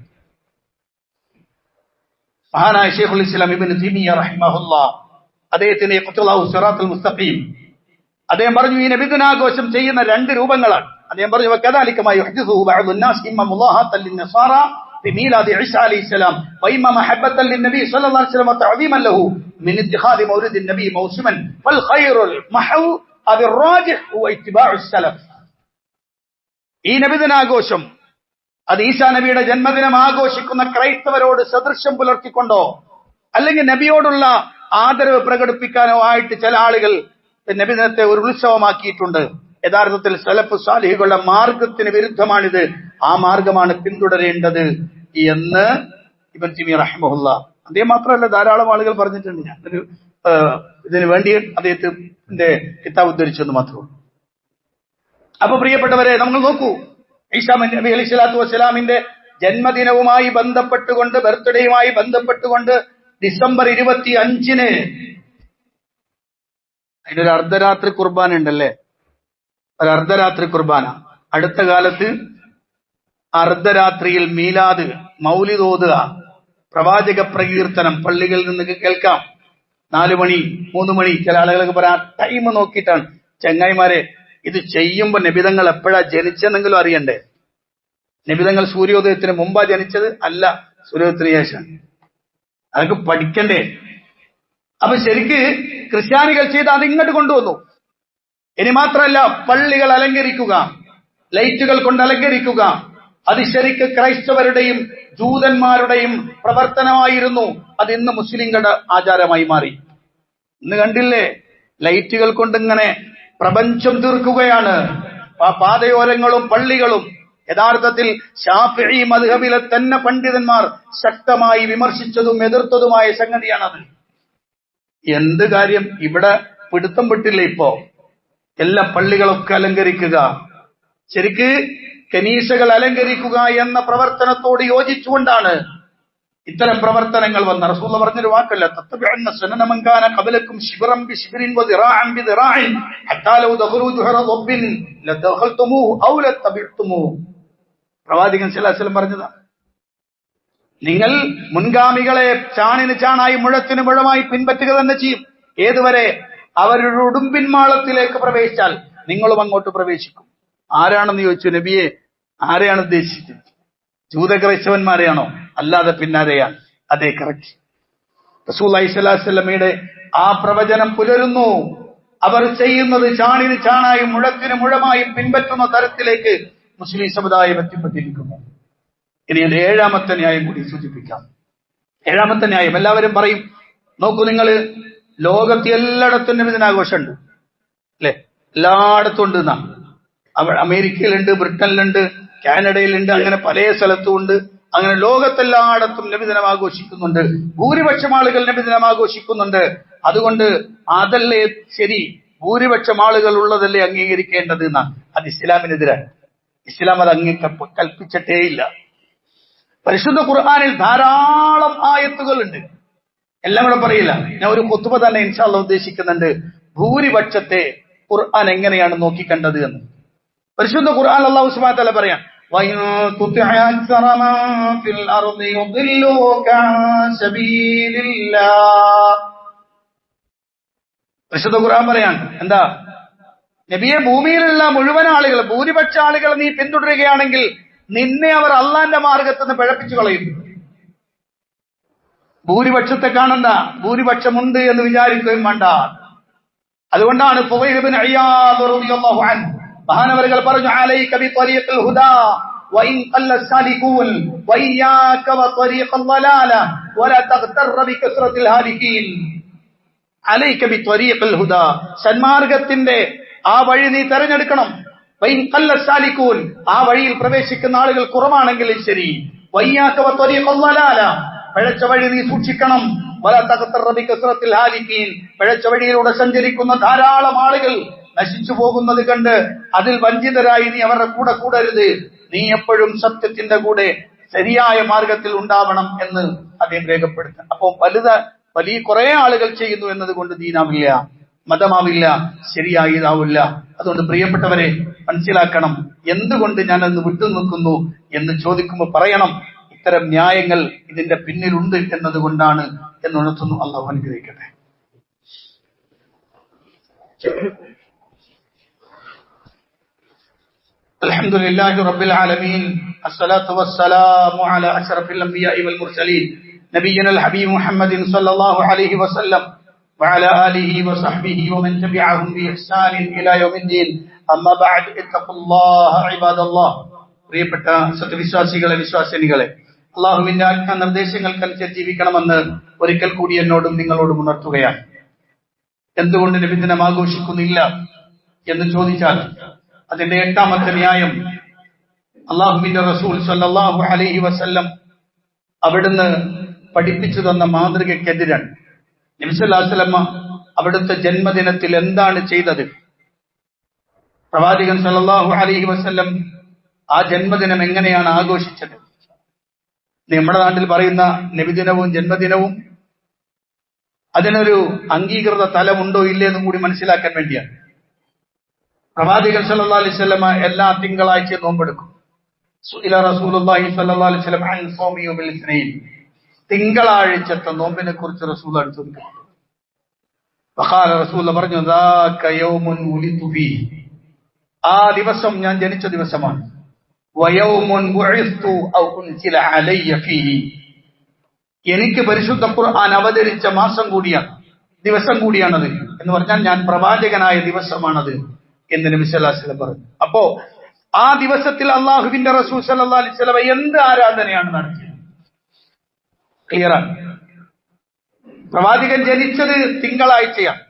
മഹാനായ ശൈഖുൽ ഇസ്ലാം ഇബ്നു തൈമിയ്യ റഹിമഹുല്ലാഹ് അദ്ദേഹത്തിന്റെ ഖുതുലാഹു സിറാത്തുൽ മുസ്തഖീം അദ്ദേഹം പറഞ്ഞു, ഈ നബിദിനാഘോഷം ചെയ്യുന്ന 2 രൂപങ്ങളാണ്. അദ്ദേഹം പറഞ്ഞു, വകദാലിക മാ യുഹ്ദിസുഹു ബഅദുൻ നാസ് ഇമ്മ മുളാഹത്തൻ ലിന്നസാറ بميلاد عيسى عليه السلام وإما محبة للنبي صلى الله عليه وسلم وتعظيما له من اتخاذ مولد النبي موسما فالخير المحو أو الراجح هو اتباع السلف. ഈ നബിദിനാഘോഷം അത് ഈസാ നബിയുടെ ജന്മദിനം ആഘോഷിക്കുന്ന ക്രൈസ്തവരോട് സദൃശ്യം പുലർത്തിക്കൊണ്ടോ അല്ലെങ്കിൽ നബിയോടുള്ള ആദരവ് പ്രകടിപ്പിക്കാനോ ആയിട്ട് ചില ആളുകൾ നബിദിനത്തെ ഒരു ഉത്സവമാക്കിയിട്ടുണ്ട്. യഥാർത്ഥത്തിൽ സലഫ് സാലിഹുകളുടെ മാർഗത്തിന് വിരുദ്ധമാണിത്. ആ മാർഗമാണ് പിന്തുടരേണ്ടത് എന്ന് ഇബ്നു തൈമിയ്യ റഹിമഹുല്ലാഹ്, അദ്ദേഹം മാത്രമല്ല ധാരാളം ആളുകൾ പറഞ്ഞിട്ടുണ്ട്. ഞാൻ ഇതിനു വേണ്ടി അദ്ദേഹത്തിന്റെ കിതാബ് ഉദ്ധരിച്ചെന്ന് മാത്രമേ. അപ്പൊ പ്രിയപ്പെട്ടവരെ, നമ്മൾ നോക്കൂ, ഈസാ നബി അലൈഹി സ്വലാത്തു വസ്സലാമിന്റെ ജന്മദിനവുമായി ബന്ധപ്പെട്ടുകൊണ്ട്, ബർത്ത്ഡേയുമായി ബന്ധപ്പെട്ടുകൊണ്ട് ഡിസംബർ 25 അതിനൊരു അർദ്ധരാത്രി കുർബാന ഉണ്ടല്ലേ, ഒരു അർദ്ധരാത്രി കുർബാന. അടുത്ത കാലത്ത് അർദ്ധരാത്രിയിൽ മീലാദ്, മൗലിദ് ഓതുക, പ്രവാചക പ്രകീർത്തനം പള്ളികളിൽ നിന്ന് കേൾക്കാം. 4 മണി 3 മണി, ചില ആളുകളൊക്കെ പറയാം ടൈം നോക്കിയിട്ടാണ്. ചങ്ങായിമാരെ, ഇത് ചെയ്യുമ്പോ നബിതങ്ങൾ എപ്പോഴാ ജനിച്ചെന്നെങ്കിലും അറിയണ്ടേ? നബിതങ്ങൾ സൂര്യോദയത്തിന് മുമ്പാ ജനിച്ചത്? അല്ല, സൂര്യോദയത്തിന് ശേഷം. അതൊക്കെ പഠിക്കണ്ടേ? അപ്പൊ ശരിക്ക് ക്രിസ്ത്യാനികൾ ചെയ്ത് അത് ഇങ്ങോട്ട് കൊണ്ടുവന്നു. ഇനി മാത്രമല്ല, പള്ളികൾ അലങ്കരിക്കുക, ലൈറ്റുകൾ കൊണ്ട് അലങ്കരിക്കുക, അത് ശരിക്ക് ക്രൈസ്തവരുടെയും ജൂതന്മാരുടെയും പ്രവർത്തനമായിരുന്നു. അത് ഇന്ന് മുസ്ലിങ്ങളുടെ ആചാരമായി മാറി. ഇന്ന് കണ്ടില്ലേ, ലൈറ്റുകൾ കൊണ്ടിങ്ങനെ പ്രപഞ്ചം തീർക്കുകയാണ്. പാതയോരങ്ങളും പള്ളികളും. യഥാർത്ഥത്തിൽ ശാഫിഈ മദ്ഹബിലെ തന്നെ പണ്ഡിതന്മാർ ശക്തമായി വിമർശിച്ചതും എതിർത്തതുമായ സംഗതിയാണത്. എന്ത് കാര്യം, ഇവിടെ പിടുത്തം വിട്ടില്ല. ഇപ്പോ എല്ലാ പള്ളികളൊക്കെ അലങ്കരിക്കുക, ശരിക്ക് കനീസകൾ അലങ്കരിക്കുക എന്ന പ്രവർത്തനത്തോട് യോജിച്ചുകൊണ്ടാണ് ഇത്തരം പ്രവർത്തനങ്ങൾ വന്ന. റസൂൽ പറഞ്ഞൊരു വാക്കല്ല, തത്തബിഅന്ന സുനന മൻ കാന ഖബലക്കും ശിബ്റൻ ബിശിബ്റിൻ വദിറാഅൻ ബിദിറാഇൻ ഹത്താ ലൗ ദഖലൂ ജുഹറ ദബ്ബിൻ ലദഖൽതുമൂഹു ഔ ലതബിഅ്തുമൂഹു. പ്രവാചകൻ സല്ലല്ലാഹു അലൈഹി വസല്ലം പറഞ്ഞതാ, നിങ്ങൾ മുൻഗാമികളെ ചാണിന് ചാണായി മുഴത്തിന് മുഴമായി പിൻപറ്റുക തന്നെ ചെയ്യും. ഏതുവരെ? അവരുടെ ഉടുമ്പിൻമാളത്തിലേക്ക് പ്രവേശിച്ചാൽ നിങ്ങളും അങ്ങോട്ട് പ്രവേശിക്കും. ആരാണെന്ന് ചോദിച്ചു. നബിയെ, ആരെയാണ് ഉദ്ദേശിച്ചത്? ജൂതക്രൈസ്തവന്മാരെയാണോ? അല്ലാതെ പിന്നാരെയാണ്. അതേ, കറക്റ്റ്. റസൂലുള്ളാഹി സ്വല്ലല്ലാഹു അലൈഹി വസല്ലമയുടെ ആ പ്രവചനം പുലരുന്നു. അവർ ചെയ്യുന്നത് ചാണിന് ചാണായും മുഴത്തിന് മുഴമായും പിൻപറ്റുന്ന തരത്തിലേക്ക് മുസ്ലിം സമുദായം എത്തിപ്പെട്ടിരിക്കുന്നു. ഇനി അത് 7ാമത്തെ ന്യായം കൂടി സൂചിപ്പിക്കാം. 7ാമത്തെ ന്യായം, എല്ലാവരും പറയും, നോക്കൂ നിങ്ങൾ, ലോകത്ത് എല്ലായിടത്തും നബിദിനാഘോഷമുണ്ട് അല്ലെ? എല്ലായിടത്തും ഉണ്ട് എന്നാ. അമേരിക്കയിലുണ്ട്, ബ്രിട്ടനിലുണ്ട്, കാനഡയിലുണ്ട്, അങ്ങനെ പല സ്ഥലത്തും ഉണ്ട്. അങ്ങനെ ലോകത്തെല്ലായിടത്തും നബിദിനം ആഘോഷിക്കുന്നുണ്ട്. ഭൂരിപക്ഷം ആളുകൾ നബിദിനം ആഘോഷിക്കുന്നുണ്ട്. അതുകൊണ്ട് അതല്ലേ ശരി, ഭൂരിപക്ഷം ആളുകൾ ഉള്ളതല്ലേ അംഗീകരിക്കേണ്ടത് എന്നാ. അത് ഇസ്ലാമിനെതിരാണ്. ഇസ്ലാം അത് കൽപ്പിച്ചിട്ടേയില്ല. പരിശുദ്ധ ഖുർആനിൽ ധാരാളം ആയത്തുകളുണ്ട്. എല്ലാം കൂടെ പറയില്ല. ഞാൻ ഒരു ഖുത്ബ തന്നെ ഇൻഷാ അല്ലാഹ് ഉദ്ദേശിക്കുന്നുണ്ട്, ഭൂരിപക്ഷത്തെ ഖുർആൻ എങ്ങനെയാണ് നോക്കിക്കണ്ടത് എന്ന്. പരിശുദ്ധ ഖുർആൻ അല്ലാഹു സുബ്ഹാനഹു വ തആല പറയാൻ, വഇൻ തുതിഅ അക്സറ മൻ ഫിൽ അർദി യുദില്ലുക അൻ സബീലില്ലാഹ്. പരിശുദ്ധ ഖുർആൻ പറയാൻ എന്താ? നബിയെ, ഭൂമിയിലുള്ള മുഴുവൻ ആളുകൾ, ഭൂരിപക്ഷ ആളുകൾ നീ പിന്തുടരുകയാണെങ്കിൽ നിന്നെ അവർ അള്ളാന്റെ മാർഗത്തിൽ നിന്ന് പിഴപ്പിച്ചു കളയും. ഭൂരിപക്ഷത്തെ കാണണ്ട, ഭൂരിപക്ഷമുണ്ട് എന്ന് വിചാരിക്കുകയും വേണ്ട. അതുകൊണ്ടാണ് ഫുളൈൽ ഇബ്നു ഇയാദ് റളിയല്ലാഹു അൻഹു മഹാനവറുകൾ പറഞ്ഞു, അലൈക ബിത്വരീഖിൽ ഹുദാ വഇൻ ഖല്ല സാലികൂൻ വഇയ്യാക വത്വരീഖൽ ളലാല വലാ തഗ്തർ ബികസ്റത്തിൽ ഹാലികീൻ. അലൈക ബിത്വരീഖിൽ ഹുദാ, സന്മാർഗത്തിന്റെ ആ വഴി നീ തെരഞ്ഞെടുക്കണം. വഇൻ ഖല്ല സാലികൂൻ, ആ വഴിയിൽ പ്രവേശിക്കുന്ന ആളുകൾ കുറവാണെങ്കിലും ശരി. വഇയ്യാക വത്വരീഖൽ ളലാല, പിഴച്ച വഴി നീ സൂക്ഷിക്കണം. വലാ തഗ്തർ ബികസ്റത്തിൽ ഹാലികീൻ, പിഴച്ച വഴിയിലൂടെ സഞ്ചരിക്കുന്ന ധാരാളം ആളുകൾ നശിച്ചു പോകുന്നത് കണ്ട് അതിൽ വഞ്ചിതരായി നീ അവരുടെ കൂടെ കൂടരുത്. നീ എപ്പോഴും സത്യത്തിന്റെ കൂടെ ശരിയായ മാർഗത്തിൽ ഉണ്ടാവണം എന്ന് അദ്ദേഹം രേഖപ്പെടുത്തും. അപ്പോ വലിയ കുറെ ആളുകൾ ചെയ്യുന്നു എന്നതുകൊണ്ട് ദീനാവില്ല, മതമാവില്ല, ശരിയായി ഇതാവില്ല. അതുകൊണ്ട് പ്രിയപ്പെട്ടവരെ മനസ്സിലാക്കണം, എന്തുകൊണ്ട് ഞാൻ അന്ന് വിട്ടുനിൽക്കുന്നു എന്ന് ചോദിക്കുമ്പോൾ പറയണം, ഇത്തരം ന്യായങ്ങൾ ഇതിന്റെ പിന്നിലുണ്ട് എന്നതുകൊണ്ടാണ് എന്നുണർത്തുന്നു. അള്ളാഹു അനുഗ്രഹിക്കട്ടെ. الحمد لله رب العالمين الصلاة والسلام على أشرف الأنبياء والمرسلين نبينا الحبيب محمد صلى الله عليه وسلم وعلى آله وصحبه ومن تبعهم بإحسان إلى يوم الدين أما بعد اتقوا الله عباد الله പ്രിയപ്പെട്ട സത്യവിശ്വാസികളെ വിശ്വാസിനികളെ അള്ളാഹുവിന്റെ ആജ്ഞാ നിർദ്ദേശങ്ങൾക്കനുസരിച്ച് ജീവിക്കണമെന്ന് ഒരിക്കൽ കൂടി എന്നോടും നിങ്ങളോടും ഉണർത്തുകയാണ്. എന്തുകൊണ്ട് നബിദിനം ആഘോഷിക്കുന്നില്ല എന്ന് ചോദിച്ചാൽ അതിന്റെ 8ാമത്തെ ന്യായം അള്ളാഹുവിന്റെ റസൂൽ സല്ലല്ലാഹു അലൈഹി വസല്ലം അവിടുന്ന് പഠിപ്പിച്ചു തന്ന മാതൃകയ്ക്കെതിരാണ്. നബി സല്ലല്ലാഹു അലൈഹി വസല്ലം അവിടുത്തെ ജന്മദിനത്തിൽ എന്താണ് ചെയ്തത്? പ്രവാചകൻ സല്ലല്ലാഹു അലൈഹി വസല്ലം ആ ജന്മദിനം എങ്ങനെയാണ് ആഘോഷിച്ചത്? നമ്മുടെ നാട്ടിൽ പറയുന്ന നബിദിനവും ജന്മദിനവും അതിനൊരു അംഗീകൃത തലമുണ്ടോ ഇല്ലേ എന്നും കൂടി മനസ്സിലാക്കാൻ വേണ്ടിയാണ്. പ്രവാചകൻ സല്ലല്ലാഹു അലൈഹി വസല്ലം എല്ലാ തിങ്കളാഴ്ചയും നോമ്പെടുക്കും. സുഇല റസൂലുള്ളാഹി സല്ലല്ലാഹു അലൈഹി വസല്ലം അൻ സൗമി യൗമിൽ ഇസ്നൈൻ, തിങ്കളാഴ്ചത്തെ നോമ്പിനെ കുറിച്ച് റസൂൽ ചോദിക്കുന്നു. വഖാല റസൂൽ പറഞ്ഞു, ദാക യൗമുൻ ഉലിതു ഫീഹി, ആ ദിവസം ഞാൻ ജനിച്ച ദിവസമാണ്. വയൗമുൻ ബുഇസ്തു ഔ ഉൻസില അലയ്യ ഫീഹി, എനിക്ക് പരിശുദ്ധ ഖുർആൻ അവതരിച്ച മാസം കൂടിയാണ്, ദിവസം കൂടിയാണത് എന്ന് പറഞ്ഞാൽ ഞാൻ പ്രവാചകനായ ദിവസമാണത് എന്ന് നബി സല്ലല്ലാഹു അലൈഹി വസല്ലം പറഞ്ഞു. അപ്പോ ആ ദിവസത്തിൽ അള്ളാഹുവിന്റെ റസൂൽ സല്ലല്ലാഹു അലൈഹി വസല്ലം എന്ത് ആരാധനയാണ് നടത്തിയത്? ക്ലിയറാണ്. പ്രവാചകൻ ജനിച്ചത് തിങ്കളാഴ്ചയാണ്.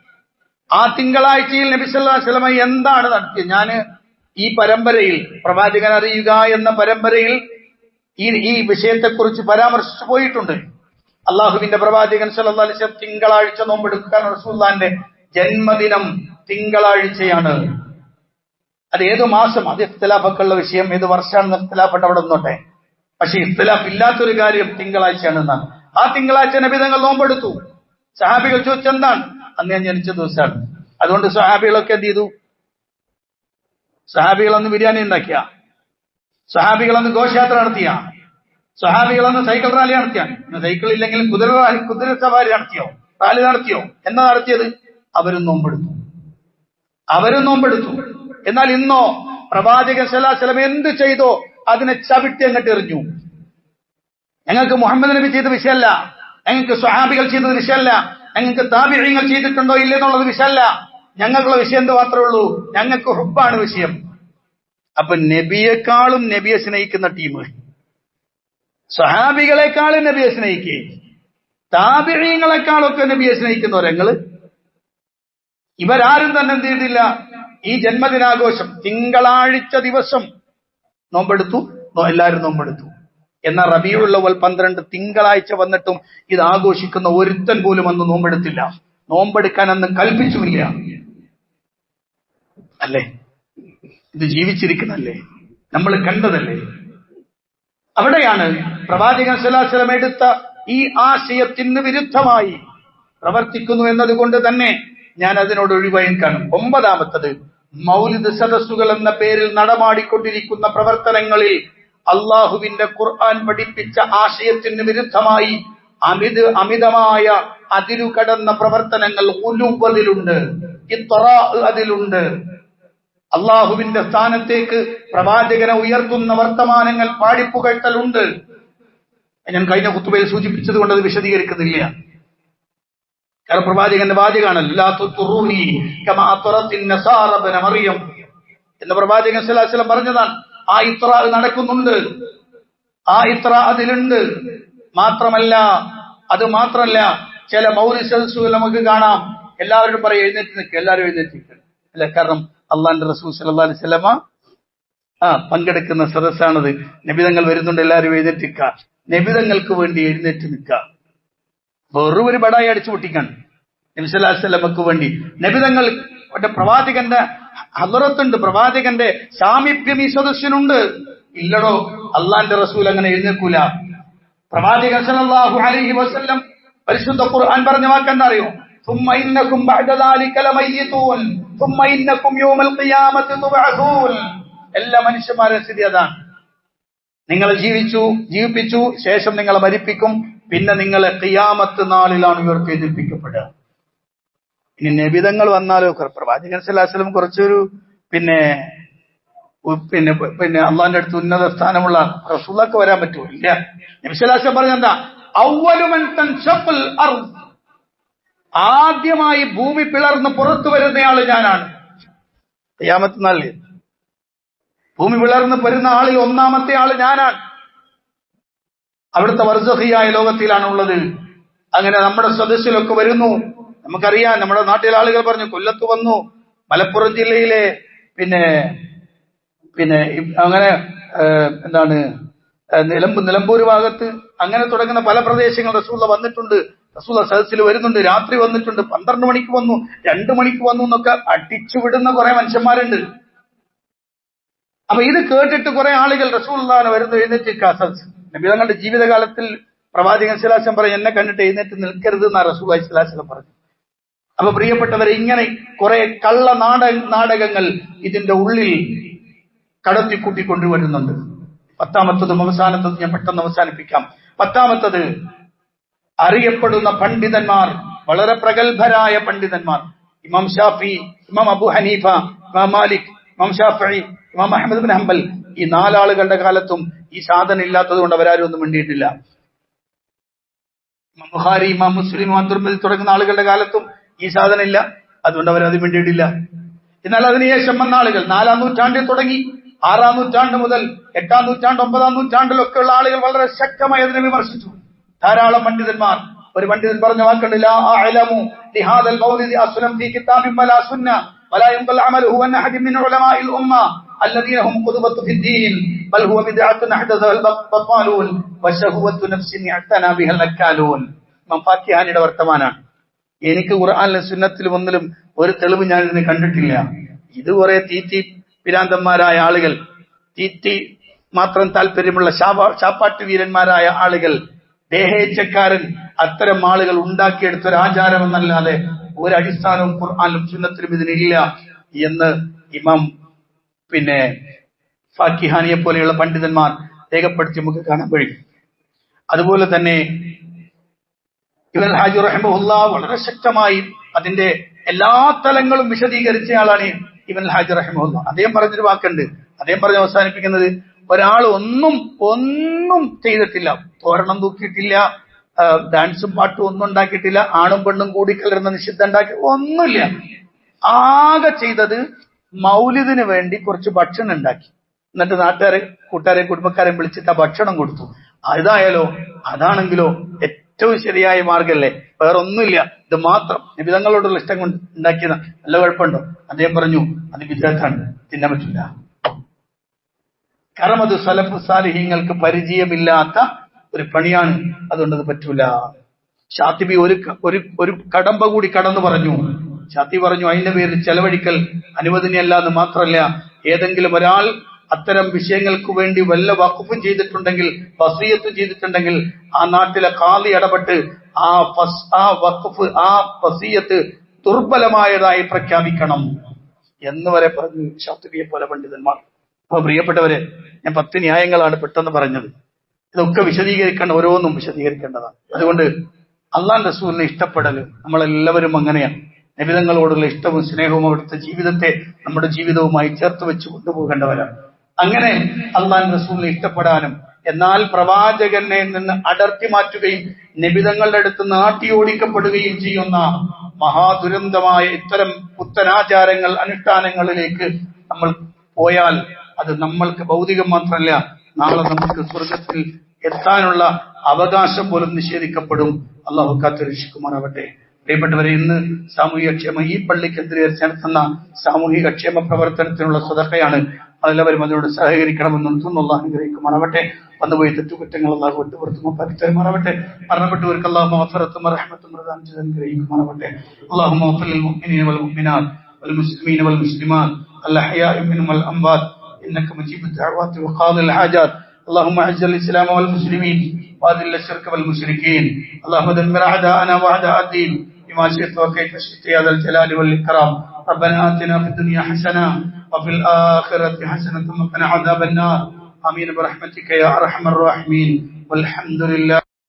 ആ തിങ്കളാഴ്ചയിൽ നബി സല്ലല്ലാഹു അലൈഹി വസല്ലം എന്താണ് നടത്തിയത്? ഞാൻ ഈ പരമ്പരയിൽ പ്രവാചകൻ അറിയുക എന്ന പരമ്പരയിൽ ഈ വിഷയത്തെക്കുറിച്ച് പരാമർശിച്ചു പോയിട്ടുണ്ട്. അള്ളാഹുവിന്റെ പ്രവാചകൻ സല്ലല്ലാഹു അലൈഹി വസല്ലം തിങ്കളാഴ്ച നോമ്പെടുക്കാൻ റസൂലുള്ളാഹിന്റെ ജന്മദിനം തിങ്കളാഴ്ചയാണ്. അത് ഏതു മാസം, അത് ഇഖ്തിലാഫൊക്കെയുള്ള വിഷയം, ഏത് വർഷമാണെന്ന് ഇഖ്തിലാഫുണ്ട്, അവിടെ നിന്നോട്ടെ. പക്ഷെ ഇഖ്തിലാഫ് ഇല്ലാത്തൊരു കാര്യം തിങ്കളാഴ്ചയാണ് എന്നാണ്. ആ തിങ്കളാഴ്ച നബി തങ്ങൾ നോമ്പെടുത്തു. സഹാബികൾ ചോദിച്ചെന്താണ്? അന്ന് ഞാൻ ജനിച്ച ദിവസമാണ്. അതുകൊണ്ട് സഹാബികളൊക്കെ എന്ത് ചെയ്തു? സഹാബികളന്ന് ബിരിയാണി ഉണ്ടാക്കിയ, സഹാബികളന്ന് ഘോഷയാത്ര നടത്തിയ, സഹാബികളന്ന് സൈക്കിൾ റാലി നടത്തിയ, സൈക്കിൾ ഇല്ലെങ്കിൽ കുതിര സവാരി നടത്തിയോ, റാലി നടത്തിയോ? എന്നാ നടത്തിയത്? അവരും നോമ്പെടുത്തു. എന്നാൽ ഇന്നോ പ്രവാചകൻ സല്ലല്ലാഹു അലൈഹി വസല്ലം എന്ത് ചെയ്തോ അതിനെ ചവിട്ടി അങ്ങോട്ട് എറിഞ്ഞു. ഞങ്ങൾക്ക് മുഹമ്മദ് നബി ചെയ്ത വിഷയമല്ല, ഞങ്ങൾക്ക് സ്വഹാബികൾ ചെയ്തത് വിഷയമല്ല, ഞങ്ങൾക്ക് താബിഈങ്ങൾ ചെയ്തിട്ടുണ്ടോ ഇല്ലെന്നുള്ളത് വിഷയമല്ല, ഞങ്ങൾക്കുള്ള വിഷയം എന്ത് മാത്രമേ ഉള്ളൂ? ഞങ്ങൾക്ക് ഹുബ്ബാണ് വിഷയം. അപ്പൊ നബിയെക്കാളും നബിയെ സ്നേഹിക്കുന്ന ടീം, സ്വഹാബികളെക്കാളും നബിയെ സ്നേഹിക്കുകയും താബിഈങ്ങളെക്കാളൊക്കെ നബിയെ സ്നേഹിക്കുന്നവരങ്ങള് ഇവരാരും തന്നെ എന്ത് ചെയ്തില്ല? ഈ ജന്മദിനാഘോഷം തിങ്കളാഴ്ച ദിവസം നോമ്പെടുത്തു, എല്ലാവരും നോമ്പെടുത്തു. എന്നാൽ റബീഉൽ അവ്വൽ 12 തിങ്കളാഴ്ച വന്നിട്ടും ഇത് ആഘോഷിക്കുന്ന ഒരുത്തൻ പോലും അന്ന് നോമ്പെടുത്തില്ല. നോമ്പെടുക്കാൻ അന്ന് കൽപ്പിച്ചുമില്ല. അല്ലേ? ഇത് ജീവിച്ചിരിക്കുന്നല്ലേ, നമ്മൾ കണ്ടതല്ലേ? അവിടെയാണ് പ്രവാചകൻ സല്ലല്ലാഹു അലൈഹി വസല്ലം എടുത്ത ഈ ആശയത്തിന് വിരുദ്ധമായി പ്രവർത്തിക്കുന്നു എന്നതുകൊണ്ട് തന്നെ ഞാൻ അതിനോട് ഒഴിവായി കാണും. 9ാമത്തത്, മൗലിദ് സദസ്സുകൾ എന്ന പേരിൽ നടമാടിക്കൊണ്ടിരിക്കുന്ന പ്രവർത്തനങ്ങളിൽ അള്ളാഹുവിന്റെ ഖുർആൻ പഠിപ്പിച്ച ആശയത്തിന് വിരുദ്ധമായി അമിതമായ അതിരുകടന്ന പ്രവർത്തനങ്ങൾ ഉലുവതിലുണ്ട്, അതിലുണ്ട്. അള്ളാഹുവിന്റെ സ്ഥാനത്തേക്ക് പ്രവാചകനെ ഉയർത്തുന്ന വർത്തമാനങ്ങൾ പാടിപ്പുകഴ്ത്തലുണ്ട്. ഞാൻ കഴിഞ്ഞ ഖുതുബയിൽ സൂചിപ്പിച്ചത് കൊണ്ട് അത് വിശദീകരിക്കുന്നില്ല. കാരണം പ്രവാചകന്റെ വാചകാണല്ലോ, എന്ന് പ്രവാചകൻ സല്ലല്ലാഹു അലൈഹി വസല്ലം പറഞ്ഞതാണ്. ആ ഇത്രാ നടക്കുന്നുണ്ട്, ആ ഇത്രാ അതിലുണ്ട്. അത് മാത്രമല്ല ചില മൗലിദ് സദസ്സുകൾ നമുക്ക് കാണാം. എല്ലാവരും പറയും എഴുന്നേറ്റ് നിൽക്കുക, എല്ലാവരും എഴുന്നേറ്റ് നിൽക്കുക. അല്ല, കാരണം അള്ളാന്റെ റസൂൽ സല്ലല്ലാഹു അലൈഹി വസല്ലമ പങ്കെടുക്കുന്ന സദസ്സാണത്. നബിതങ്ങൾ വരുന്നുണ്ട്, എല്ലാവരും എഴുന്നേറ്റ് നിൽക്കുക. നബിതങ്ങൾക്ക് വേണ്ടി എഴുന്നേറ്റ് നിൽക്കുക വെറും ഒരു ബടായി അടിച്ചു പൊട്ടിക്കാണ്. നബി സല്ലല്ലാഹു അലൈഹി വസല്ലമക്ക് വേണ്ടി നബിതങ്ങൾ പ്രവാചകന്റെ ഹദറത്തുണ്ട്, പ്രവാചകന്റെ സാമീപ്യം ഈ സദസ്സിനുണ്ട്. ഇല്ലടോ, അള്ളാന്റെ റസൂൽ അങ്ങനെ എഴുന്നേൽക്കൂല. പ്രവാചകൻ സല്ലല്ലാഹു അലൈഹി വസല്ലം പരിശുദ്ധ ഖുർആൻ പറഞ്ഞ വാക്കെന്താ അറിയോ? ثم إنكم بعد ذلك لميتون ثم إنكم يوم القيامة تبعثون. എല്ലാ മനുഷ്യന്മാരുടെ സ്ഥിതി അതാണ്. നിങ്ങളെ ജീവിപ്പിച്ചു, ശേഷം നിങ്ങളെ മരിപ്പിക്കും, പിന്നെ നിങ്ങളെ ഖിയാമത്ത് നാളിലാണ് ഉയർത്തെഴുന്നേൽപ്പിക്കപ്പെടുക. ഇനി നബിതങ്ങൾ വന്നാലോ? പ്രവാചകൻ സല്ലല്ലാഹു അലൈഹി വസല്ലം കുറച്ചൊരു പിന്നെ പിന്നെ അള്ളാന്റെ അടുത്ത് ഉന്നത സ്ഥാനമുള്ള റസൂലുള്ളാഹിക്ക് വരാൻ പറ്റുമോ? ഇല്ല. നബി സ്വല്ലല്ലാഹു അലൈഹി വസല്ലം പറഞ്ഞെന്താ? അവ്വലു മൻ തൻശഖുൽ അർദ്, ആദ്യമായി ഭൂമി പിളർന്ന് പുറത്തു വരുന്നയാള് ഞാനാണ്. ഖിയാമത്ത് നാളിൽ ഭൂമി പിളർന്ന് വരുന്ന ആളിൽ ഒന്നാമത്തെ ആള് ഞാനാണ്. അവിടുത്തെ ബർസഖിയായ ലോകത്തിലാണുള്ളത്. അങ്ങനെ നമ്മുടെ സദസ്സിലൊക്കെ വരുന്നു. നമുക്കറിയാം, നമ്മുടെ നാട്ടിലെ ആളുകൾ പറഞ്ഞു, കൊല്ലത്ത് വന്നു, മലപ്പുറം ജില്ലയിലെ പിന്നെ പിന്നെ അങ്ങനെ എന്താണ് നിലമ്പൂർ ഭാഗത്ത് അങ്ങനെ തുടങ്ങുന്ന പല പ്രദേശങ്ങൾ റസൂലുള്ള വന്നിട്ടുണ്ട്. റസൂലുള്ള സദസ്സിൽ വരുന്നുണ്ട്. രാത്രി വന്നിട്ടുണ്ട്, 12 മണിക്ക് വന്നു, 2 മണിക്ക് വന്നു എന്നൊക്കെ അടിച്ചുവിടുന്ന കുറെ മനുഷ്യന്മാരുണ്ട്. അപ്പൊ ഇത് കേട്ടിട്ട് കുറെ ആളുകൾ റസൂലുള്ളാഹിനെ വരുന്നു, എഴുന്നേറ്റ് സദസ്സ്. നബി തങ്ങളുടെ ജീവിതകാലത്തിൽ പ്രവാചകൻ സ്വല്ലല്ലാഹു അലൈഹി വസല്ലം പറയും, എന്നെ കണ്ടിട്ട് എഴുന്നേറ്റ് നിൽക്കരുത് എന്നാ റസൂലുള്ളാഹി സ്വല്ലല്ലാഹു അലൈഹി വസല്ലം പറഞ്ഞു. അപ്പൊ പ്രിയപ്പെട്ടവരെ, ഇങ്ങനെ കുറെ കള്ള നാടകങ്ങൾ ഇതിന്റെ ഉള്ളിൽ കടത്തിക്കൂട്ടിക്കൊണ്ടുവരുന്നുണ്ട്. 10ാമത്തതും അവസാനത്തതും ഞാൻ പെട്ടെന്ന് അവസാനിപ്പിക്കാം. 10ാമത്തത്, അറിയപ്പെടുന്ന പണ്ഡിതന്മാർ, വളരെ പ്രഗത്ഭരായ പണ്ഡിതന്മാർ, ഇമാം ഷാഫി, ഇമാം അബു ഹനീഫ, ഇമാം മാലിക്, ഇമാം ഷാഫി, ഇമാം അഹ്മദ് ബിൻ ഹംബൽ, ഈ 4 ആളുകളുടെ കാലത്തും ഈ സാധനം ഇല്ലാത്തത് കൊണ്ട് അവരാരും ഒന്നും മിണ്ടിയിട്ടില്ല. ഇമാം ബുഖാരി, ഇമാം മുസ്ലിം, ഇമാം തുർമിദി തുടങ്ങുന്ന ആളുകളുടെ കാലത്തും ഈ സാധനം ഇല്ല, അതുകൊണ്ട് അവരത് മിണ്ടിയിട്ടില്ല. എന്നാൽ അതിനുശേഷം വന്ന ആളുകൾ 4ാം നൂറ്റാണ്ടിൽ തുടങ്ങി 6ാം നൂറ്റാണ്ട് മുതൽ 8ാം നൂറ്റാണ്ട് 9ാം നൂറ്റാണ്ടിലൊക്കെ ഉള്ള ആളുകൾ വളരെ ശക്തമായി അതിനെ വിമർശിച്ചു. ധാരാളം പണ്ഡിതന്മാർ. ഒരു പണ്ഡിതൻ പറഞ്ഞ വാക്കുണ്ട്, ലാ അഅലമു ലിഹാദൽ മൗലിദി അസ്ലം ഫീ കിതാബിൻ വലാ സുന്ന വലാ യൻഖൽ അമലുഹു അൻ അഹദ മിൻ ഉലമാഇൽ ഉമ്മ الذين هم قدوة في الدين بل هو بدعة أحدثها البطالون وشهوة نفس اعتنى بها الأكالون. ഇമാം ഫാക്കിഹാനിയുടെ വർത്തമാനാണ്. എനിക്ക് ഖുർആനിലും സുന്നത്തിലും ഒന്നിലും ഒരു തെളിവ് ഞാൻ ഇതിന് കണ്ടിട്ടില്ല. ഇത് കുറെ തീറ്റി പിരാന്തന്മാരായ ആളുകൾ, തീറ്റി മാത്രം താല്പര്യമുള്ള ചാപ്പാട്ട് വീരന്മാരായ ആളുകൾ, ദേഹേച്ഛക്കാരൻ, അത്തരം ആളുകൾ ഉണ്ടാക്കിയെടുത്ത ഒരു ആചാരമെന്നല്ലാതെ ഒരു അടിസ്ഥാനവും ഖുർആനിലും സുന്നത്തിലും ഇതിനില്ല എന്ന് ഇമാം പിന്നെ ഫാക്കിഹാനിയെ പോലെയുള്ള പണ്ഡിതന്മാർ രേഖപ്പെടുത്തി നമുക്ക് കാണാൻ കഴിയും. അതുപോലെ തന്നെ ഇബ്നുൽ ഹാജി റഹിമഹുല്ലാഹ് വളരെ ശക്തമായി അതിന്റെ എല്ലാ തലങ്ങളും വിശദീകരിച്ചയാളാണ് ഇബ്നുൽ ഹാജി റഹിമഹുല്ലാഹ്. അദ്ദേഹം പറഞ്ഞൊരു വാക്കുണ്ട്, അദ്ദേഹം പറഞ്ഞ് അവസാനിപ്പിക്കുന്നത്, ഒരാൾ ഒന്നും ചെയ്തിട്ടില്ല, തോരണം തൂക്കിയിട്ടില്ല, ഡാൻസും പാട്ടും ഒന്നും ഉണ്ടാക്കിയിട്ടില്ല, ആണും പെണ്ണും കൂടിക്കലർന്ന നിഷിദ്ധം ഉണ്ടാക്കി ഒന്നുമില്ല. ആകെ ചെയ്തത് മൗലിദിന് വേണ്ടി കുറച്ച് ഭക്ഷണം ഉണ്ടാക്കി, എന്നിട്ട് നാട്ടുകാരെ, കൂട്ടുകാരെ, കുടുംബക്കാരെ വിളിച്ചിട്ട് ആ ഭക്ഷണം കൊടുത്തു. അതായാലോ അതാണെങ്കിലോ ഏറ്റവും ശരിയായ മാർഗല്ലേ, വേറെ ഒന്നുമില്ല, ഇത് മാത്രം നിബിധങ്ങളോടുള്ള ഇഷ്ടം കൊണ്ട് ഉണ്ടാക്കിയതാ, നല്ല കുഴപ്പമുണ്ടോ? അദ്ദേഹം പറഞ്ഞു, അത് വിദ്യാർത്ഥാണ്, തിന്നാൻ പറ്റില്ല. കാരണം അത് സലഫ് സാലിഹീങ്ങൾക്ക് പരിചയമില്ലാത്ത ഒരു പണിയാണ്, അതുകൊണ്ട് അത് പറ്റൂല. ഷാത്തിബി ഒരു കടമ്പ കൂടി കടന്നു പറഞ്ഞു. ഷാത്തി പറഞ്ഞു, അതിന്റെ പേരിൽ ചെലവഴിക്കൽ അനുവദനീയമല്ല എന്ന് മാത്രമല്ല, ഏതെങ്കിലും ഒരാൾ അത്തരം വിഷയങ്ങൾക്ക് വേണ്ടി വല്ല വഖഫും ചെയ്തിട്ടുണ്ടെങ്കിൽ, വസിയത്ത് ചെയ്തിട്ടുണ്ടെങ്കിൽ, ആ നാട്ടിലെ ഖാദി ഇടപെട്ട് ആ വഖഫ്, ആ വസിയത്ത് ദുർബലമായതായി പ്രഖ്യാപിക്കണം എന്ന് വരെ പറഞ്ഞു ഷാത്തിബിയെ പോലെ പണ്ഡിതന്മാർ. അപ്പൊ പ്രിയപ്പെട്ടവരെ, ഞാൻ 10 ന്യായങ്ങളാണ് പെട്ടെന്ന് പറഞ്ഞത്. ഇതൊക്കെ വിശദീകരിക്കേണ്ട, ഓരോന്നും വിശദീകരിക്കേണ്ടതാണ്. അതുകൊണ്ട് അള്ളാഹുവിന്റെ റസൂലിനെ ഇഷ്ടപ്പെടല് നമ്മളെല്ലാവരും അങ്ങനെയാണ്. നബിതങ്ങളോടുള്ള ഇഷ്ടവും സ്നേഹവും അവിടുത്തെ ജീവിതത്തെ നമ്മുടെ ജീവിതവുമായി ചേർത്ത് വെച്ച് കൊണ്ടുപോകേണ്ടവരാണ്. അങ്ങനെ അള്ളാഹുവിന്റെ റസൂലിനെ ഇഷ്ടപ്പെടാനും, എന്നാൽ പ്രവാചകനെ നിന്ന് അടർത്തി മാറ്റുകയും നബിതങ്ങളുടെ അടുത്ത് നാട്ടിയോടിക്കപ്പെടുകയും ചെയ്യുന്ന മഹാദുരന്തമായ ഇത്തരം പുത്തനാചാരങ്ങൾ, അനുഷ്ഠാനങ്ങളിലേക്ക് നമ്മൾ പോയാൽ അത് നമ്മൾക്ക് ഭൗതികം മാത്രമല്ല, നാളെ നമുക്ക് സ്വർഗത്തിൽ എത്താനുള്ള അവകാശം പോലും നിഷേധിക്കപ്പെടും. അള്ളാഹു കാത്തുരക്ഷിക്കുമാറാവട്ടെ. പ്രിയപ്പെട്ടവരെ, ഇന്ന് സാമൂഹികക്ഷേമ, ഈ പള്ളി കേന്ദ്രീകരിച്ച് നടത്തുന്ന സാമൂഹിക ക്ഷേമ പ്രവർത്തനത്തിനുള്ള സ്വതക്കയാണ്. അതെല്ലാവരും അതിനോട് സഹകരിക്കണമെന്നും അള്ളാഹു അനുഗ്രഹിക്കുമാറാവട്ടെ. വന്നുപോയി തെറ്റുകുറ്റങ്ങൾ അള്ളാഹു വിട്ടുപുറത്തും പരിത്തരുമാറാവട്ടെ. മരണപ്പെട്ടവർക്ക് അള്ളാഹു മഗ്ഫിറത്തും റഹ്മത്തും പ്രദാനം ചെയ്ത് അനുഗ്രഹിക്കുമാറാവട്ടെ. അല്ലാഹുമ്മ ഗ്ഫിർ ലിൽ മുഅ്മിനീന വൽ മുഅ്മിനാത്ത് വൽ മുസ്ലിമീന വൽ മുസ്ലിമാത്ത് അൽ അഹ്യാഇ മിൻഹും വൽ അംവാത്ത് إنك مجيب الدعوات وقاضي الحاجات. اللهم أعز الإسلام والمسلمين وأذل الشرك والمشركين. اللهم دمر أعداءنا وأعداء الدين بما شئت وكيف شئت يا ذا الجلال والإكرام. ربنا آتنا في الدنيا حسنة وفي الآخرة حسنة وقنا عذاب النار. آمين برحمتك يا أرحم الراحمين. والحمد لله.